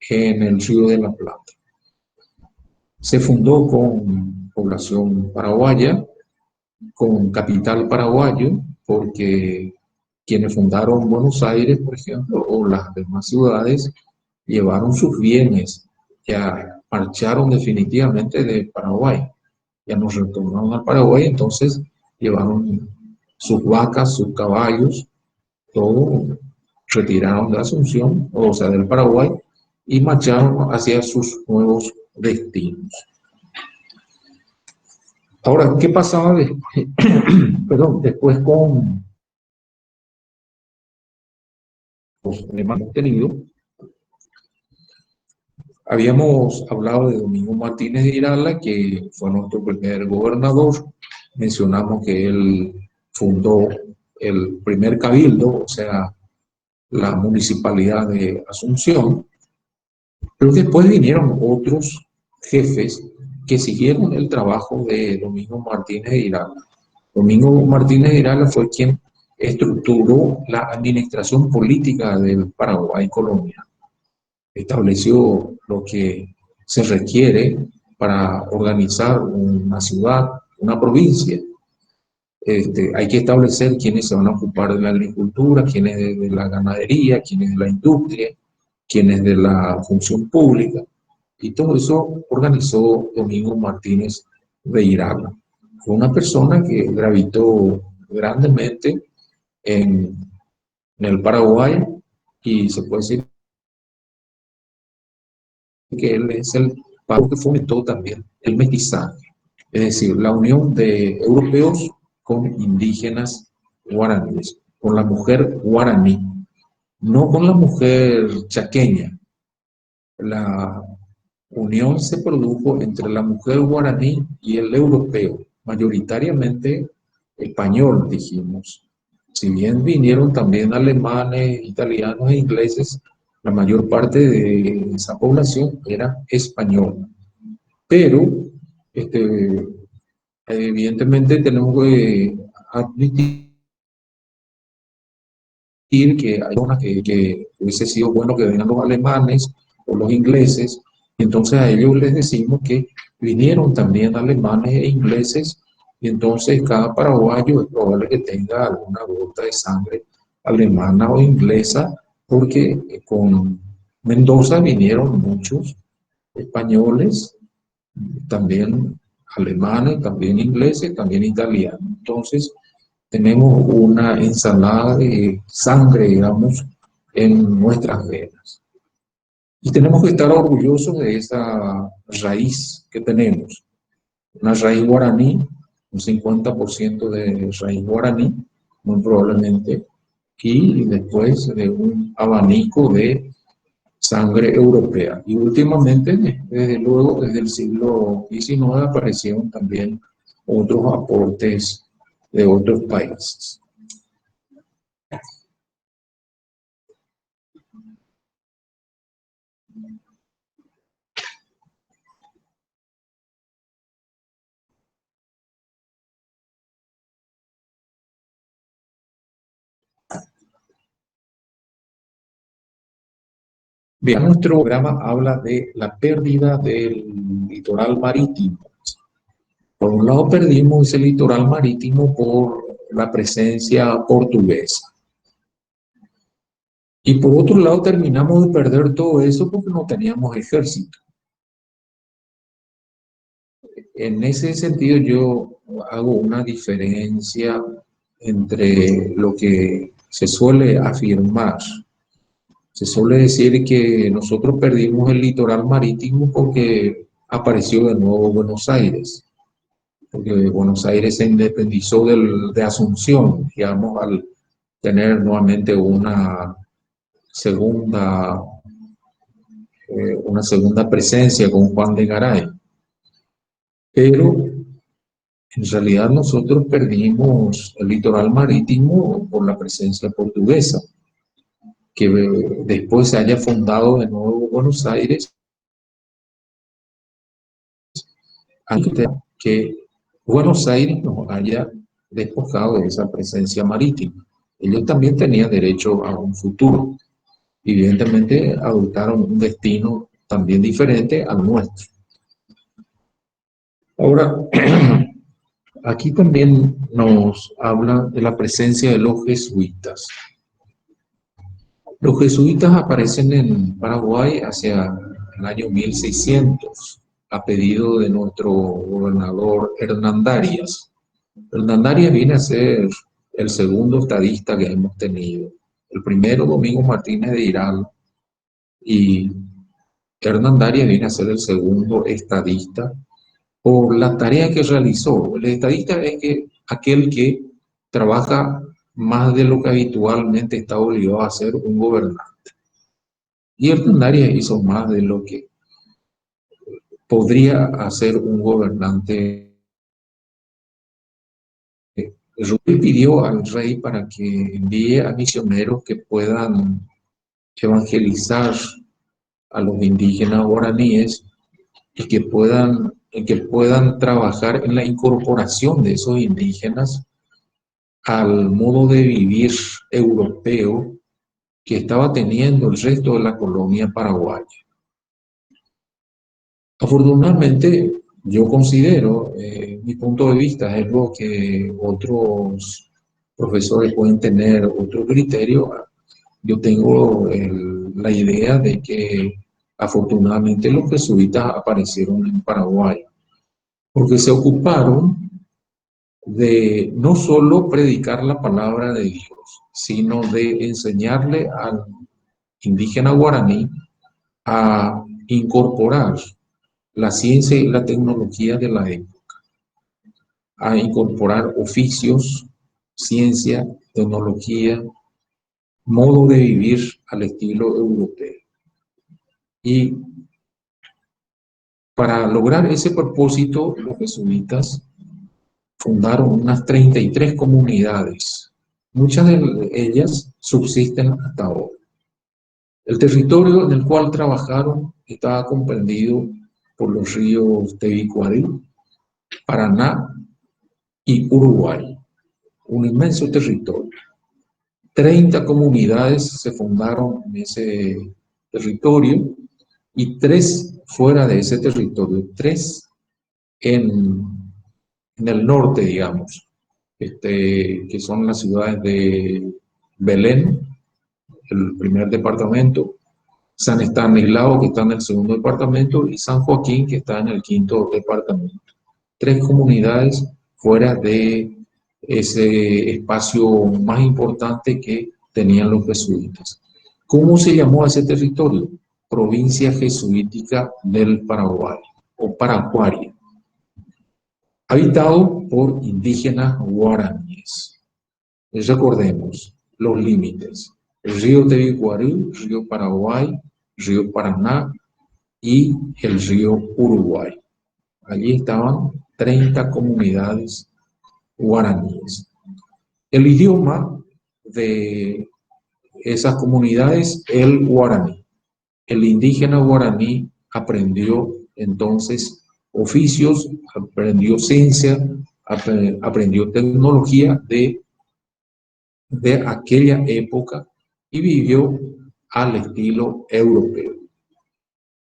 en el Río de la Plata. Se fundó con población paraguaya, con capital paraguayo, porque quienes fundaron Buenos Aires, por ejemplo, o las demás ciudades, llevaron sus bienes, ya marcharon definitivamente de Paraguay, ya no retornaron al Paraguay, entonces llevaron sus vacas, sus caballos, todo retiraron de Asunción, o sea, del Paraguay, y marcharon hacia sus nuevos destinos. Ahora, ¿qué pasaba después, perdón, después con los alemanes tenido? Habíamos hablado de Domingo Martínez de Irala, que fue nuestro primer gobernador. Mencionamos que él fundó el primer cabildo, o sea, la municipalidad de Asunción, pero después vinieron otros jefes que siguieron el trabajo de Domingo Martínez de Irala. Domingo Martínez de Irala fue quien estructuró la administración política del Paraguay colonial. Estableció lo que se requiere para organizar una ciudad, una provincia. Hay que establecer quiénes se van a ocupar de la agricultura, quiénes de la ganadería, quiénes de la industria, quiénes de la función pública. Y todo eso organizó Domingo Martínez de Irala. Fue una persona que gravitó grandemente en, en el Paraguay y se puede decir que él es el padre que fomentó también el mestizaje, es decir, la unión de europeos con indígenas guaraníes, con la mujer guaraní, no con la mujer chaqueña. La unión se produjo entre la mujer guaraní y el europeo, mayoritariamente español, dijimos. Si bien vinieron también alemanes, italianos e ingleses, la mayor parte de esa población era española. Pero, este, evidentemente, tenemos que admitir que hay zonas que hubiese sido bueno que vengan los alemanes o los ingleses, y entonces a ellos les decimos que vinieron también alemanes e ingleses, y entonces cada paraguayo es probable que tenga alguna gota de sangre alemana o inglesa, porque con Mendoza vinieron muchos españoles, también alemanes, también ingleses, también italianos. Entonces, tenemos una ensalada de sangre, digamos, en nuestras venas. Y tenemos que estar orgullosos de esa raíz que tenemos. Una raíz guaraní, un 50% de raíz guaraní, muy probablemente, y después de un abanico de sangre europea. Y últimamente, desde luego, desde el siglo XIX aparecieron también otros aportes de otros países. Bien, nuestro programa habla de la pérdida del litoral marítimo. Por un lado, perdimos ese litoral marítimo por la presencia portuguesa. Y por otro lado, terminamos de perder todo eso porque no teníamos ejército. En ese sentido, yo hago una diferencia entre lo que se suele afirmar. Se suele decir que nosotros perdimos el litoral marítimo porque apareció de nuevo Buenos Aires, porque Buenos Aires se independizó de Asunción, digamos, al tener nuevamente una segunda una segunda presencia con Juan de Garay. Pero en realidad nosotros perdimos el litoral marítimo por la presencia portuguesa, que después se haya fundado de nuevo Buenos Aires, que Buenos Aires nos haya despojado de esa presencia marítima. Ellos también tenían derecho a un futuro. Evidentemente adoptaron un destino también diferente al nuestro. Ahora, aquí también nos habla de la presencia de los jesuitas. Los jesuitas aparecen en Paraguay hacia el año 1600, a pedido de nuestro gobernador Hernandarias. Hernandarias viene a ser el segundo estadista que hemos tenido. El primero, Domingo Martínez de Irán, y Hernandarias viene a ser el segundo estadista por la tarea que realizó. El estadista es aquel que trabaja más de lo que habitualmente está obligado a hacer un gobernante. Y Hernandarias hizo más de lo que podría hacer un gobernante. Rubí pidió al rey para que envíe a misioneros que puedan evangelizar a los indígenas guaraníes y que puedan trabajar en la incorporación de esos indígenas al modo de vivir europeo que estaba teniendo el resto de la colonia paraguaya. Afortunadamente, yo considero, mi punto de vista es lo que otros profesores pueden tener otro criterio. Yo tengo la idea de que afortunadamente los jesuitas aparecieron en Paraguay, porque se ocuparon de no solo predicar la palabra de Dios, sino de enseñarle al indígena guaraní a incorporar la ciencia y la tecnología de la época, a incorporar oficios, ciencia, tecnología, modo de vivir al estilo europeo. Y para lograr ese propósito, los jesuitas fundaron unas 33 comunidades. Muchas de ellas subsisten hasta ahora. El territorio en el cual trabajaron estaba comprendido por los ríos Tebicuarí, Paraná y Uruguay, un inmenso territorio. 30 comunidades se fundaron en ese territorio y 3 fuera de ese territorio, 3 en el norte, digamos, que son las ciudades de Belén, el primer departamento, San Estanislao, que está en el segundo departamento, y San Joaquín, que está en el quinto departamento. 3 comunidades fuera de ese espacio más importante que tenían los jesuitas. ¿Cómo se llamó a ese territorio? Provincia Jesuítica del Paraguay, o Paraguaria, habitado por indígenas guaraníes. Recordemos los límites: el río Tebicuarí, río Paraguay, río Paraná y el río Uruguay. Allí estaban 30 comunidades guaraníes. El idioma de esas comunidades, el guaraní. El indígena guaraní aprendió entonces oficios, aprendió ciencia, aprendió tecnología de aquella época y vivió al estilo europeo.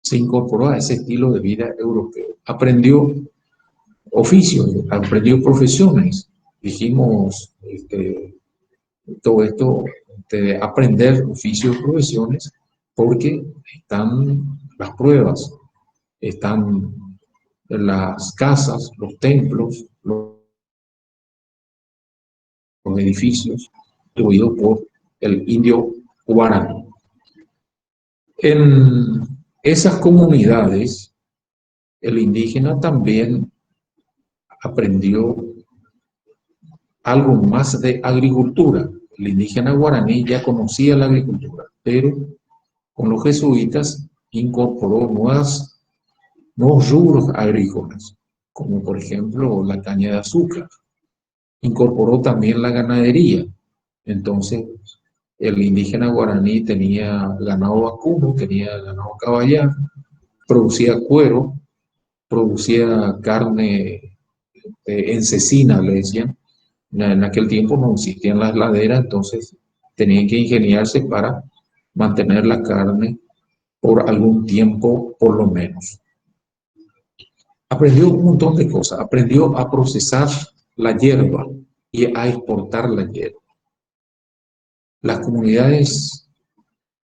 Se incorporó a ese estilo de vida europeo. Aprendió oficios, aprendió profesiones. Dijimos todo esto de aprender oficios y profesiones porque están las pruebas, están las casas, los templos, los edificios construidos por el indio guaraní. En esas comunidades, el indígena también aprendió algo más de agricultura. El indígena guaraní ya conocía la agricultura, pero con los jesuitas incorporó nuevos rubros agrícolas, como por ejemplo la caña de azúcar. Incorporó también la ganadería. Entonces, el indígena guaraní tenía ganado vacuno, tenía ganado caballar, producía cuero, producía carne en cecina, le decían. En aquel tiempo no existían las laderas, entonces tenían que ingeniarse para mantener la carne por algún tiempo, por lo menos. Aprendió un montón de cosas, aprendió a procesar la hierba y a exportar la hierba. Las comunidades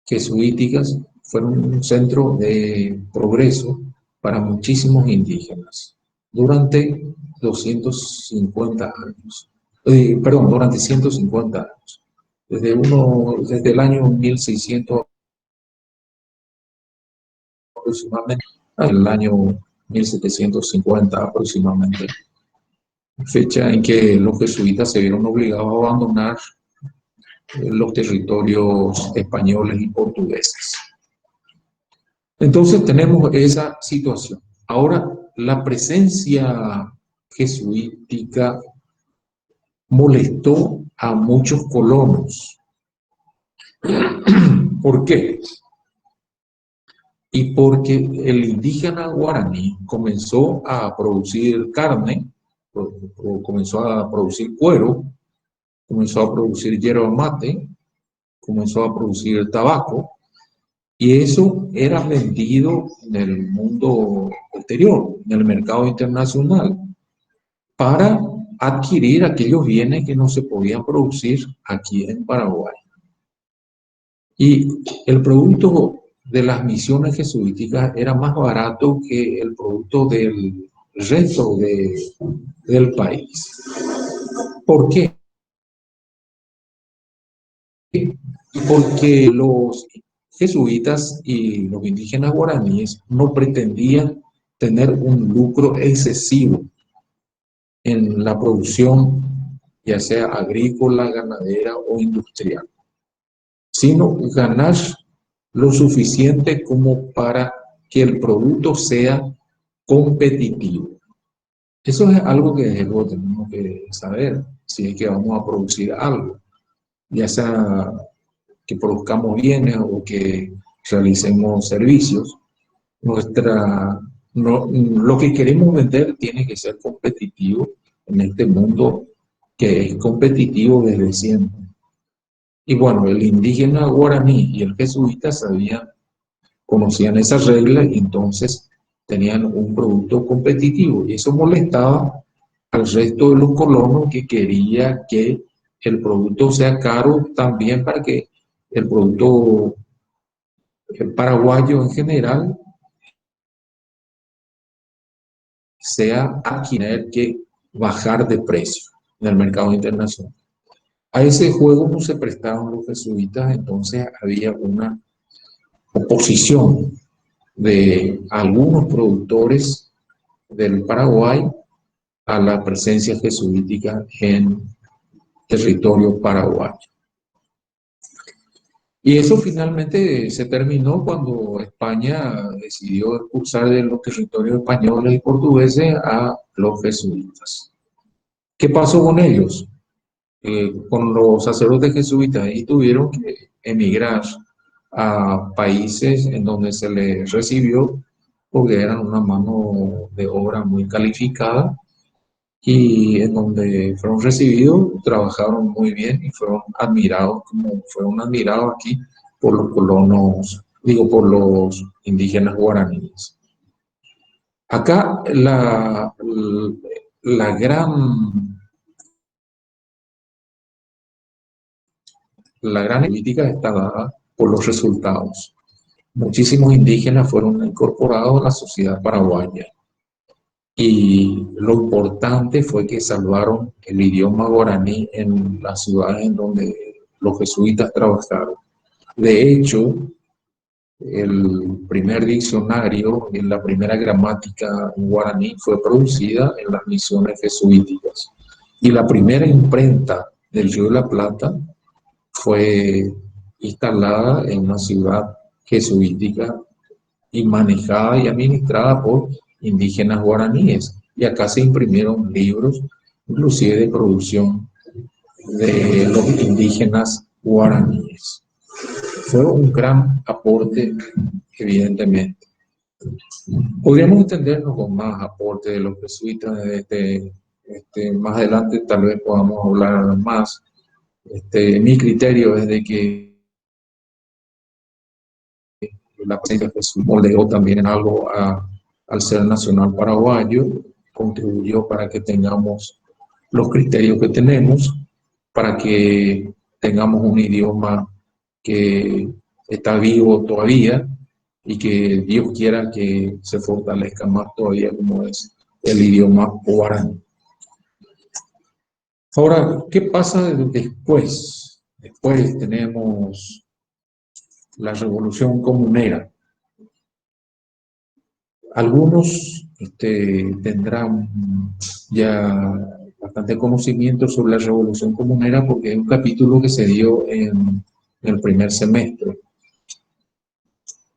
jesuíticas fueron un centro de progreso para muchísimos indígenas durante 250 años. Durante 150 años. Desde el año 1600 aproximadamente, al año 1750 aproximadamente, fecha en que los jesuitas se vieron obligados a abandonar los territorios españoles y portugueses. Entonces tenemos esa situación. Ahora, la presencia jesuítica molestó a muchos colonos. ¿Por qué? Y porque el indígena guaraní comenzó a producir carne, comenzó a producir cuero, comenzó a producir yerba mate, comenzó a producir tabaco, y eso era vendido en el mundo exterior, en el mercado internacional, para adquirir aquellos bienes que no se podían producir aquí en Paraguay. Y el producto de las misiones jesuíticas era más barato que el producto del resto del país. ¿Por qué? Porque los jesuitas y los indígenas guaraníes no pretendían tener un lucro excesivo en la producción, ya sea agrícola, ganadera o industrial, sino ganar lo suficiente como para que el producto sea competitivo. Eso es algo que desde luego tenemos que saber si es que vamos a producir algo, ya sea que produzcamos bienes o que realicemos servicios. Lo que queremos vender tiene que ser competitivo en este mundo que es competitivo desde siempre. Y bueno, el indígena guaraní y el jesuita conocían esas reglas y entonces tenían un producto competitivo. Y eso molestaba al resto de los colonos que quería que el producto sea caro también para que el producto paraguayo en general sea a tener que bajar de precio en el mercado internacional. A ese juego no se prestaron los jesuitas, entonces había una oposición de algunos productores del Paraguay a la presencia jesuítica en territorio paraguayo. Y eso finalmente se terminó cuando España decidió expulsar de los territorios españoles y portugueses a los jesuitas. ¿Qué pasó con ellos? Con los sacerdotes jesuitas y tuvieron que emigrar a países en donde se les recibió porque eran una mano de obra muy calificada y en donde fueron recibidos, trabajaron muy bien y fueron admirados como fueron admirados aquí por los colonos, por los indígenas guaraníes. Acá la gran política está dada por los resultados. Muchísimos indígenas fueron incorporados a la sociedad paraguaya y lo importante fue que salvaron el idioma guaraní en las ciudades en donde los jesuitas trabajaron. De hecho, el primer diccionario y la primera gramática en guaraní fue producida en las misiones jesuíticas y la primera imprenta del Río de la Plata fue instalada en una ciudad jesuítica y manejada y administrada por indígenas guaraníes. Y acá se imprimieron libros, inclusive de producción de los indígenas guaraníes. Fue un gran aporte, evidentemente. Podríamos entendernos con más aporte de los jesuitas. Más adelante tal vez podamos hablar más. Mi criterio es de que la presencia de Jesús moldeó también en algo al ser nacional paraguayo, contribuyó para que tengamos los criterios que tenemos, para que tengamos un idioma que está vivo todavía y que Dios quiera que se fortalezca más todavía como es el idioma guaraní. Ahora, ¿qué pasa después? Después tenemos la Revolución Comunera. Algunos tendrán ya bastante conocimiento sobre la Revolución Comunera porque es un capítulo que se dio en el primer semestre.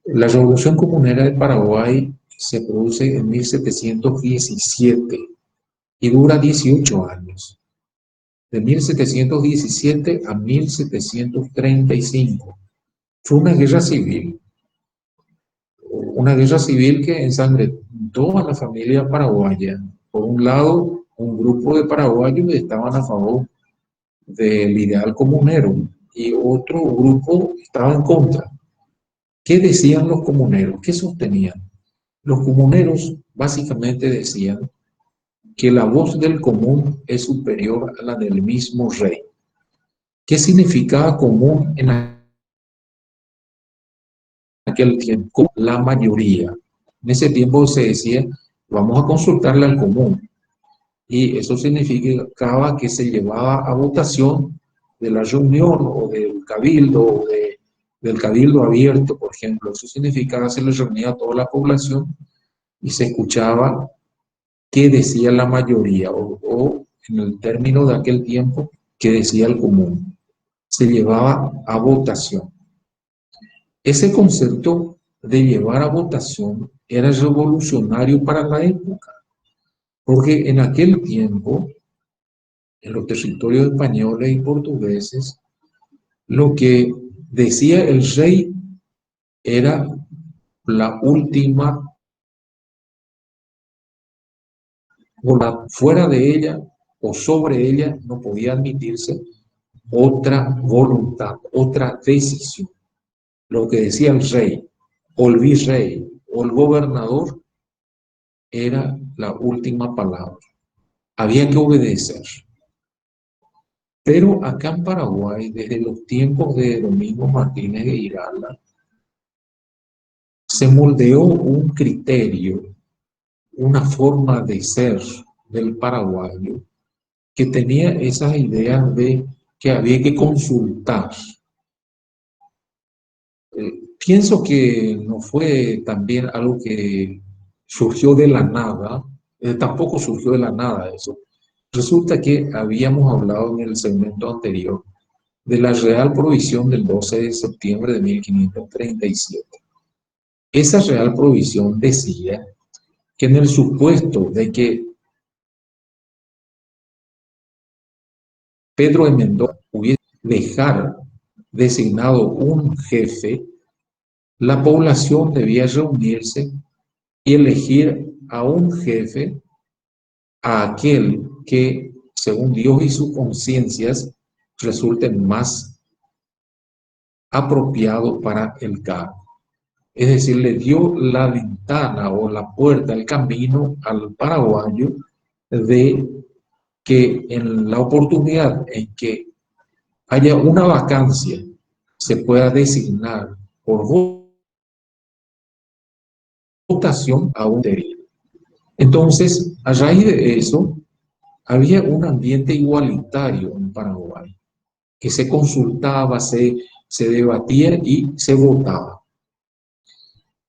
La Revolución Comunera de Paraguay se produce en 1717 y dura 18 años, de 1717 a 1735. Fue una guerra civil que ensangrentó a la familia paraguaya. Por un lado, un grupo de paraguayos estaban a favor del ideal comunero y otro grupo estaba en contra. ¿Qué decían los comuneros? ¿Qué sostenían? Los comuneros básicamente decían que la voz del común es superior a la del mismo rey. ¿Qué significaba común en aquel tiempo? La mayoría. En ese tiempo se decía, vamos a consultarle al común. Y eso significaba que se llevaba a votación de la reunión o del cabildo, del cabildo abierto, por ejemplo. Eso significaba que se le reunía a toda la población y se escuchaba qué decía la mayoría o en el término de aquel tiempo, qué decía el común. Se llevaba a votación. Ese concepto de llevar a votación era revolucionario para la época, porque en aquel tiempo, en los territorios españoles y portugueses, lo que decía el rey era la última voluntad. Fuera de ella o sobre ella no podía admitirse otra voluntad, otra decisión. Lo que decía el rey, o el virrey, o el gobernador, era la última palabra. Había que obedecer. Pero acá en Paraguay, desde los tiempos de Domingo Martínez de Irala, se moldeó un criterio, una forma de ser del paraguayo que tenía esas ideas de que había que consultar. Pienso que no fue también algo que surgió de la nada, tampoco surgió de la nada eso. Resulta que habíamos hablado en el segmento anterior de la Real Provisión del 12 de septiembre de 1537. Esa Real Provisión decía que en el supuesto de que Pedro de Mendoza hubiese dejar designado un jefe, la población debía reunirse y elegir a un jefe, a aquel que, según Dios y sus conciencias, resulten más apropiado para el cargo. Es decir, le dio la ventana o la puerta, el camino al paraguayo de que en la oportunidad en que haya una vacancia, se pueda designar por votación a un interino. Entonces, a raíz de eso, había un ambiente igualitario en Paraguay, que se consultaba, se debatía y se votaba.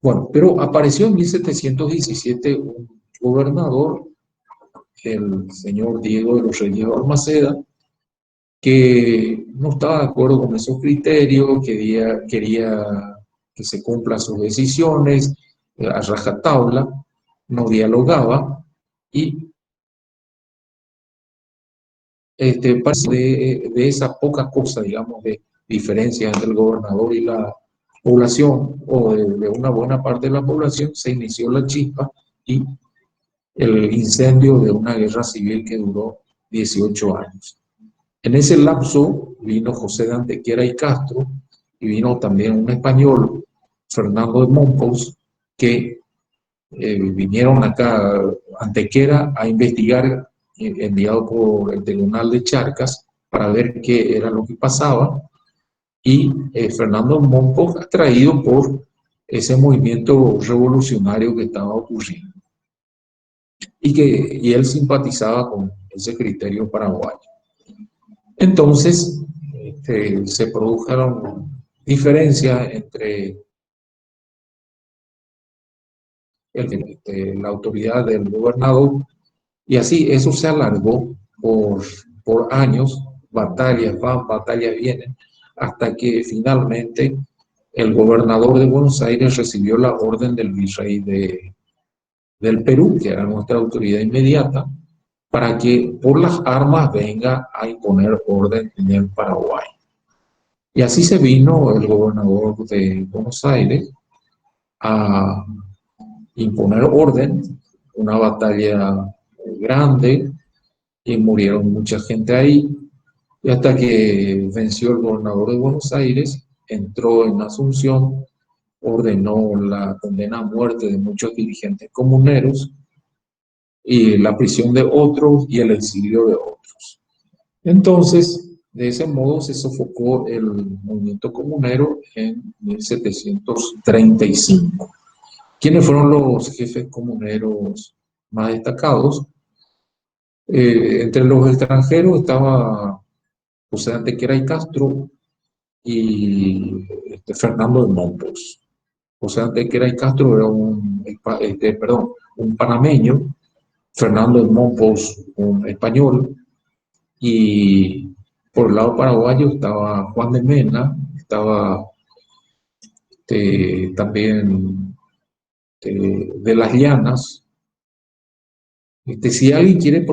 Bueno, pero apareció en 1717 un gobernador, el señor Diego de los Reyes Balmaceda, que no estaba de acuerdo con esos criterios, quería que se cumplan sus decisiones a rajatabla, no dialogaba y parte de esa poca cosa, digamos, de diferencia entre el gobernador y la población, o de una buena parte de la población, se inició la chispa y el incendio de una guerra civil que duró 18 años. En ese lapso vino José de Antequera y Castro, y vino también un español, Fernando de Mompous, que vinieron acá a Antequera a investigar, enviado por el Tribunal de Charcas, para ver qué era lo que pasaba, y Fernando de Mompous, atraído por ese movimiento revolucionario que estaba ocurriendo, y él simpatizaba con ese criterio paraguayo. Entonces, se produjeron diferencias entre la autoridad del gobernador, y así eso se alargó por años, batallas van, batallas vienen, hasta que finalmente el gobernador de Buenos Aires recibió la orden del virrey del Perú, que era nuestra autoridad inmediata, para que por las armas venga a imponer orden en el Paraguay. Y así se vino el gobernador de Buenos Aires a imponer orden, una batalla grande, y murieron mucha gente ahí, y hasta que venció el gobernador de Buenos Aires, entró en Asunción, ordenó la condena a muerte de muchos dirigentes comuneros, y la prisión de otros y el exilio de otros. Entonces, de ese modo se sofocó el movimiento comunero en 1735. ¿Quiénes fueron los jefes comuneros más destacados? Entre los extranjeros estaba José Antequera y Castro y Fernando de Mompous. José Antequera y Castro era un panameño, Fernando de Mompous un español, y por el lado paraguayo estaba Juan de Mena, estaba también de las Llanas. Si alguien quiere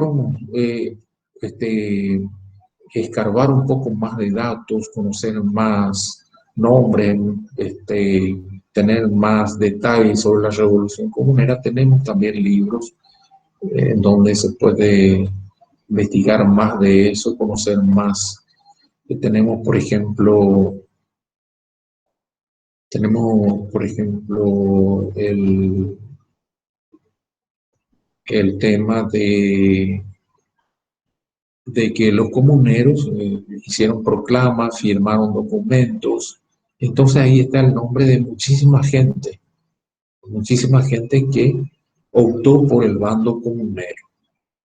este, escarbar un poco más de datos, conocer más nombres, tener más detalles sobre la Revolución Comunera, tenemos también libros donde se puede investigar más de eso, conocer más. Tenemos, por ejemplo, el tema de que los comuneros hicieron proclamas, firmaron documentos. Entonces ahí está el nombre de muchísima gente que optó por el bando comunero.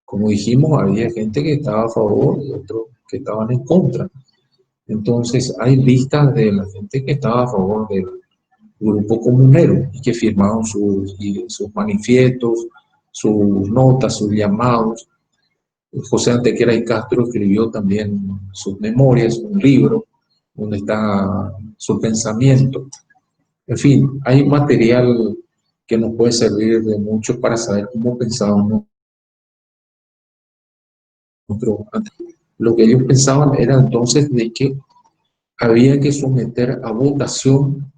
Como dijimos, había gente que estaba a favor y otros que estaban en contra. Entonces hay listas de la gente que estaba a favor del grupo comunero y que firmaron sus manifiestos, sus notas, sus llamados. José Antequera y Castro escribió también sus memorias, un libro donde está su pensamiento. En fin, hay material que nos puede servir de mucho para saber cómo pensábamos nosotros. Lo que ellos pensaban era entonces de que había que someter a votación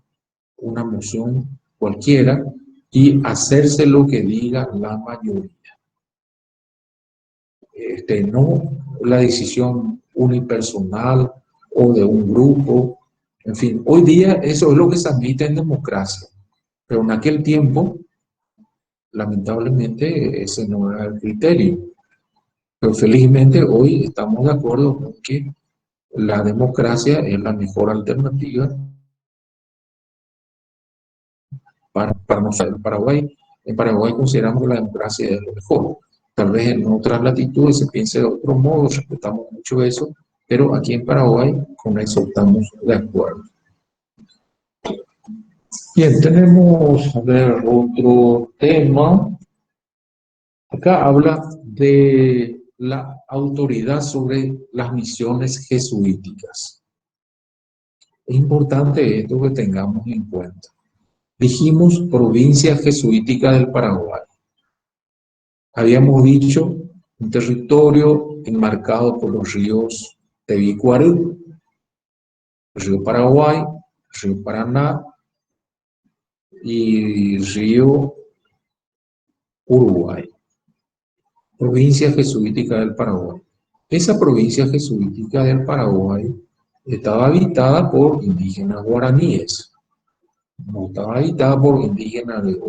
una moción cualquiera y hacerse lo que diga la mayoría. No la decisión unipersonal o de un grupo. En fin, hoy día eso es lo que se admite en democracia, pero en aquel tiempo, lamentablemente, ese no era el criterio. Pero felizmente hoy estamos de acuerdo con que la democracia es la mejor alternativa para nosotros en Paraguay. En Paraguay consideramos que la democracia es lo mejor. Tal vez en otras latitudes se piense de otro modo, respetamos mucho eso, pero aquí en Paraguay con eso estamos de acuerdo. Bien, tenemos a ver otro tema. Acá habla de la autoridad sobre las misiones jesuíticas. Es importante esto que tengamos en cuenta. Dijimos provincia jesuítica del Paraguay. Habíamos dicho un territorio enmarcado por los ríos Tebicuarú, río Paraguay, río Paraná y río Uruguay. Provincia jesuítica del Paraguay. Esa provincia jesuítica del Paraguay estaba habitada por indígenas guaraníes, no estaba habitada por indígenas de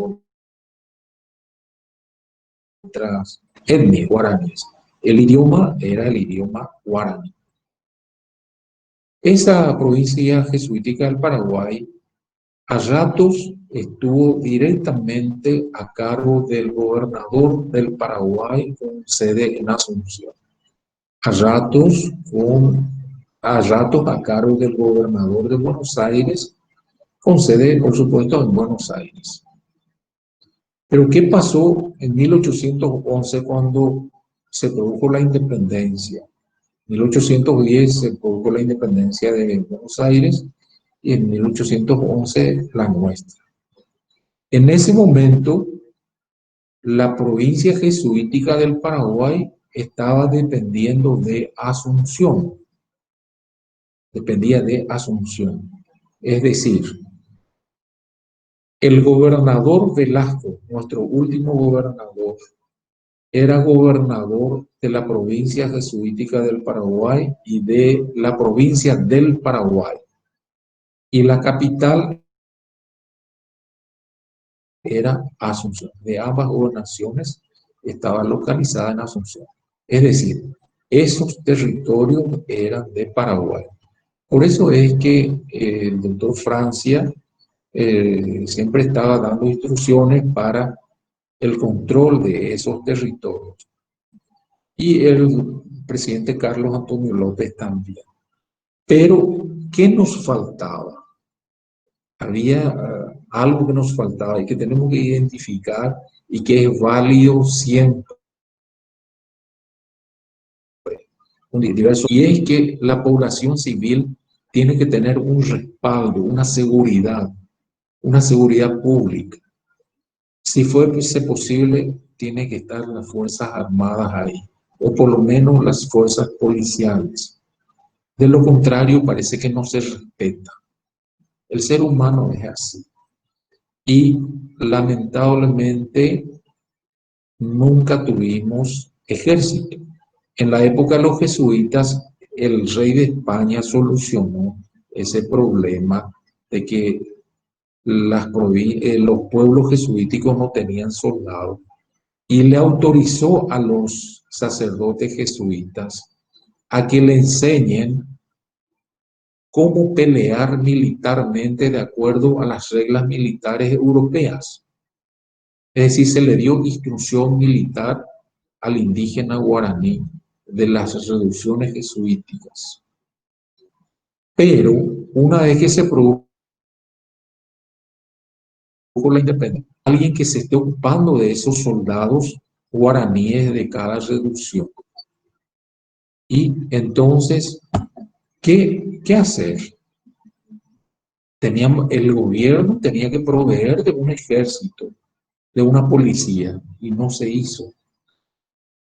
otras etnias guaraníes. El idioma era el idioma guaraní. Esa provincia jesuítica del Paraguay a ratos estuvo directamente a cargo del gobernador del Paraguay con sede en Asunción. A ratos, a cargo del gobernador de Buenos Aires, con sede, por supuesto, en Buenos Aires. Pero ¿qué pasó en 1811 cuando se produjo la independencia? En 1810 se produjo la independencia de Buenos Aires y en 1811 la nuestra. En ese momento, la provincia jesuítica del Paraguay estaba dependiendo de Asunción. Dependía de Asunción. Es decir, el gobernador Velasco, nuestro último gobernador, era gobernador de la provincia jesuítica del Paraguay y de la provincia del Paraguay. Y la capital era Asunción. De ambas gobernaciones estaba localizada en Asunción. Es decir, esos territorios eran de Paraguay. Por eso es que el doctor Francia siempre estaba dando instrucciones para el control de esos territorios. Y el presidente Carlos Antonio López también. Pero, ¿qué nos faltaba? Había algo que nos faltaba y que tenemos que identificar y que es válido siempre. Y es que la población civil tiene que tener un respaldo, una seguridad pública. Si fuese posible, tiene que estar las Fuerzas Armadas ahí, o por lo menos las fuerzas policiales. De lo contrario, parece que no se respeta. El ser humano es así. Y lamentablemente nunca tuvimos ejército. En la época de los jesuitas, el rey de España solucionó ese problema de que los pueblos jesuíticos no tenían soldados y le autorizó a los sacerdotes jesuitas a que le enseñen cómo pelear militarmente de acuerdo a las reglas militares europeas. Es decir, se le dio instrucción militar al indígena guaraní de las reducciones jesuíticas. Pero una vez que se produjo la independencia, alguien que se esté ocupando de esos soldados guaraníes de cada reducción. Y entonces, ¿qué hacer? El gobierno tenía que proveer de un ejército, de una policía, y no se hizo.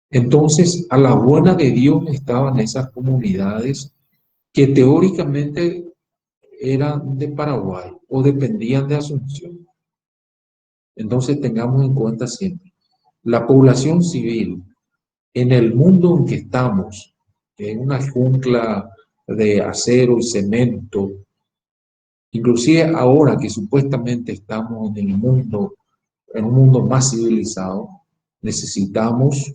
Entonces, a la buena de Dios estaban esas comunidades que teóricamente eran de Paraguay o dependían de Asunción. Entonces, tengamos en cuenta siempre, la población civil en el mundo en que estamos, que es una jungla de acero y cemento, inclusive ahora que supuestamente estamos en un mundo más civilizado, necesitamos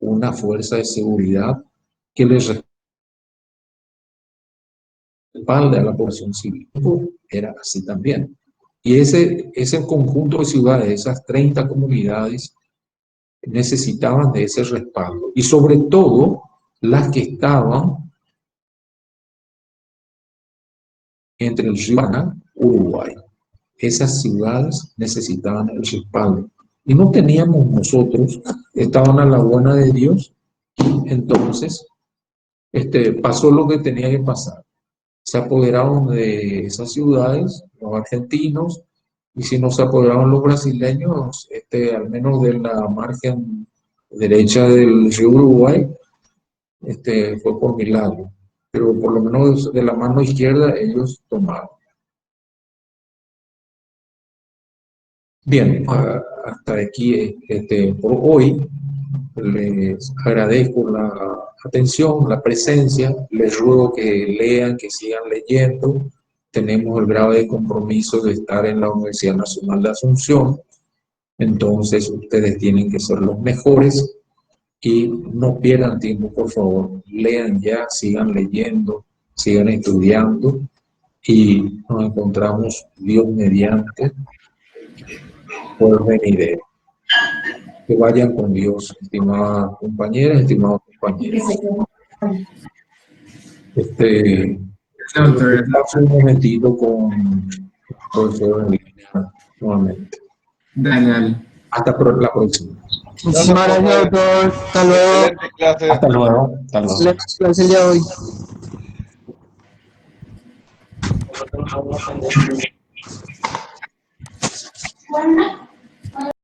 una fuerza de seguridad que les respalde a la población civil. Era así también. Y ese conjunto de ciudades, esas 30 comunidades, necesitaban de ese respaldo. Y sobre todo, las que estaban entre el río Paraná y Uruguay. Esas ciudades necesitaban el respaldo. Y no teníamos nosotros, estaban a la buena de Dios. Entonces, pasó lo que tenía que pasar. Se apoderaron de esas ciudades los argentinos Y si no se apoderaron los brasileños, al menos de la margen derecha del río Uruguay, fue por milagro. Pero por lo menos de la mano izquierda ellos tomaron. Bien, hasta aquí por hoy. Les agradezco la atención, la presencia. Les ruego que lean, que sigan leyendo. Tenemos el grado de compromiso de estar en la Universidad Nacional de Asunción. Entonces, ustedes tienen que ser los mejores y no pierdan tiempo, por favor. Lean ya, sigan leyendo, sigan estudiando y nos encontramos, Dios mediante, por venidero. Que vayan con Dios, estimadas compañeras, estimados compañeros. Paso un momentito con el profesor en línea nuevamente. Dale. Hasta la próxima. Muchísimas gracias a todos. Hasta luego. Excelente clase. Hasta luego. Hasta luego. Excelente clase el día de hoy.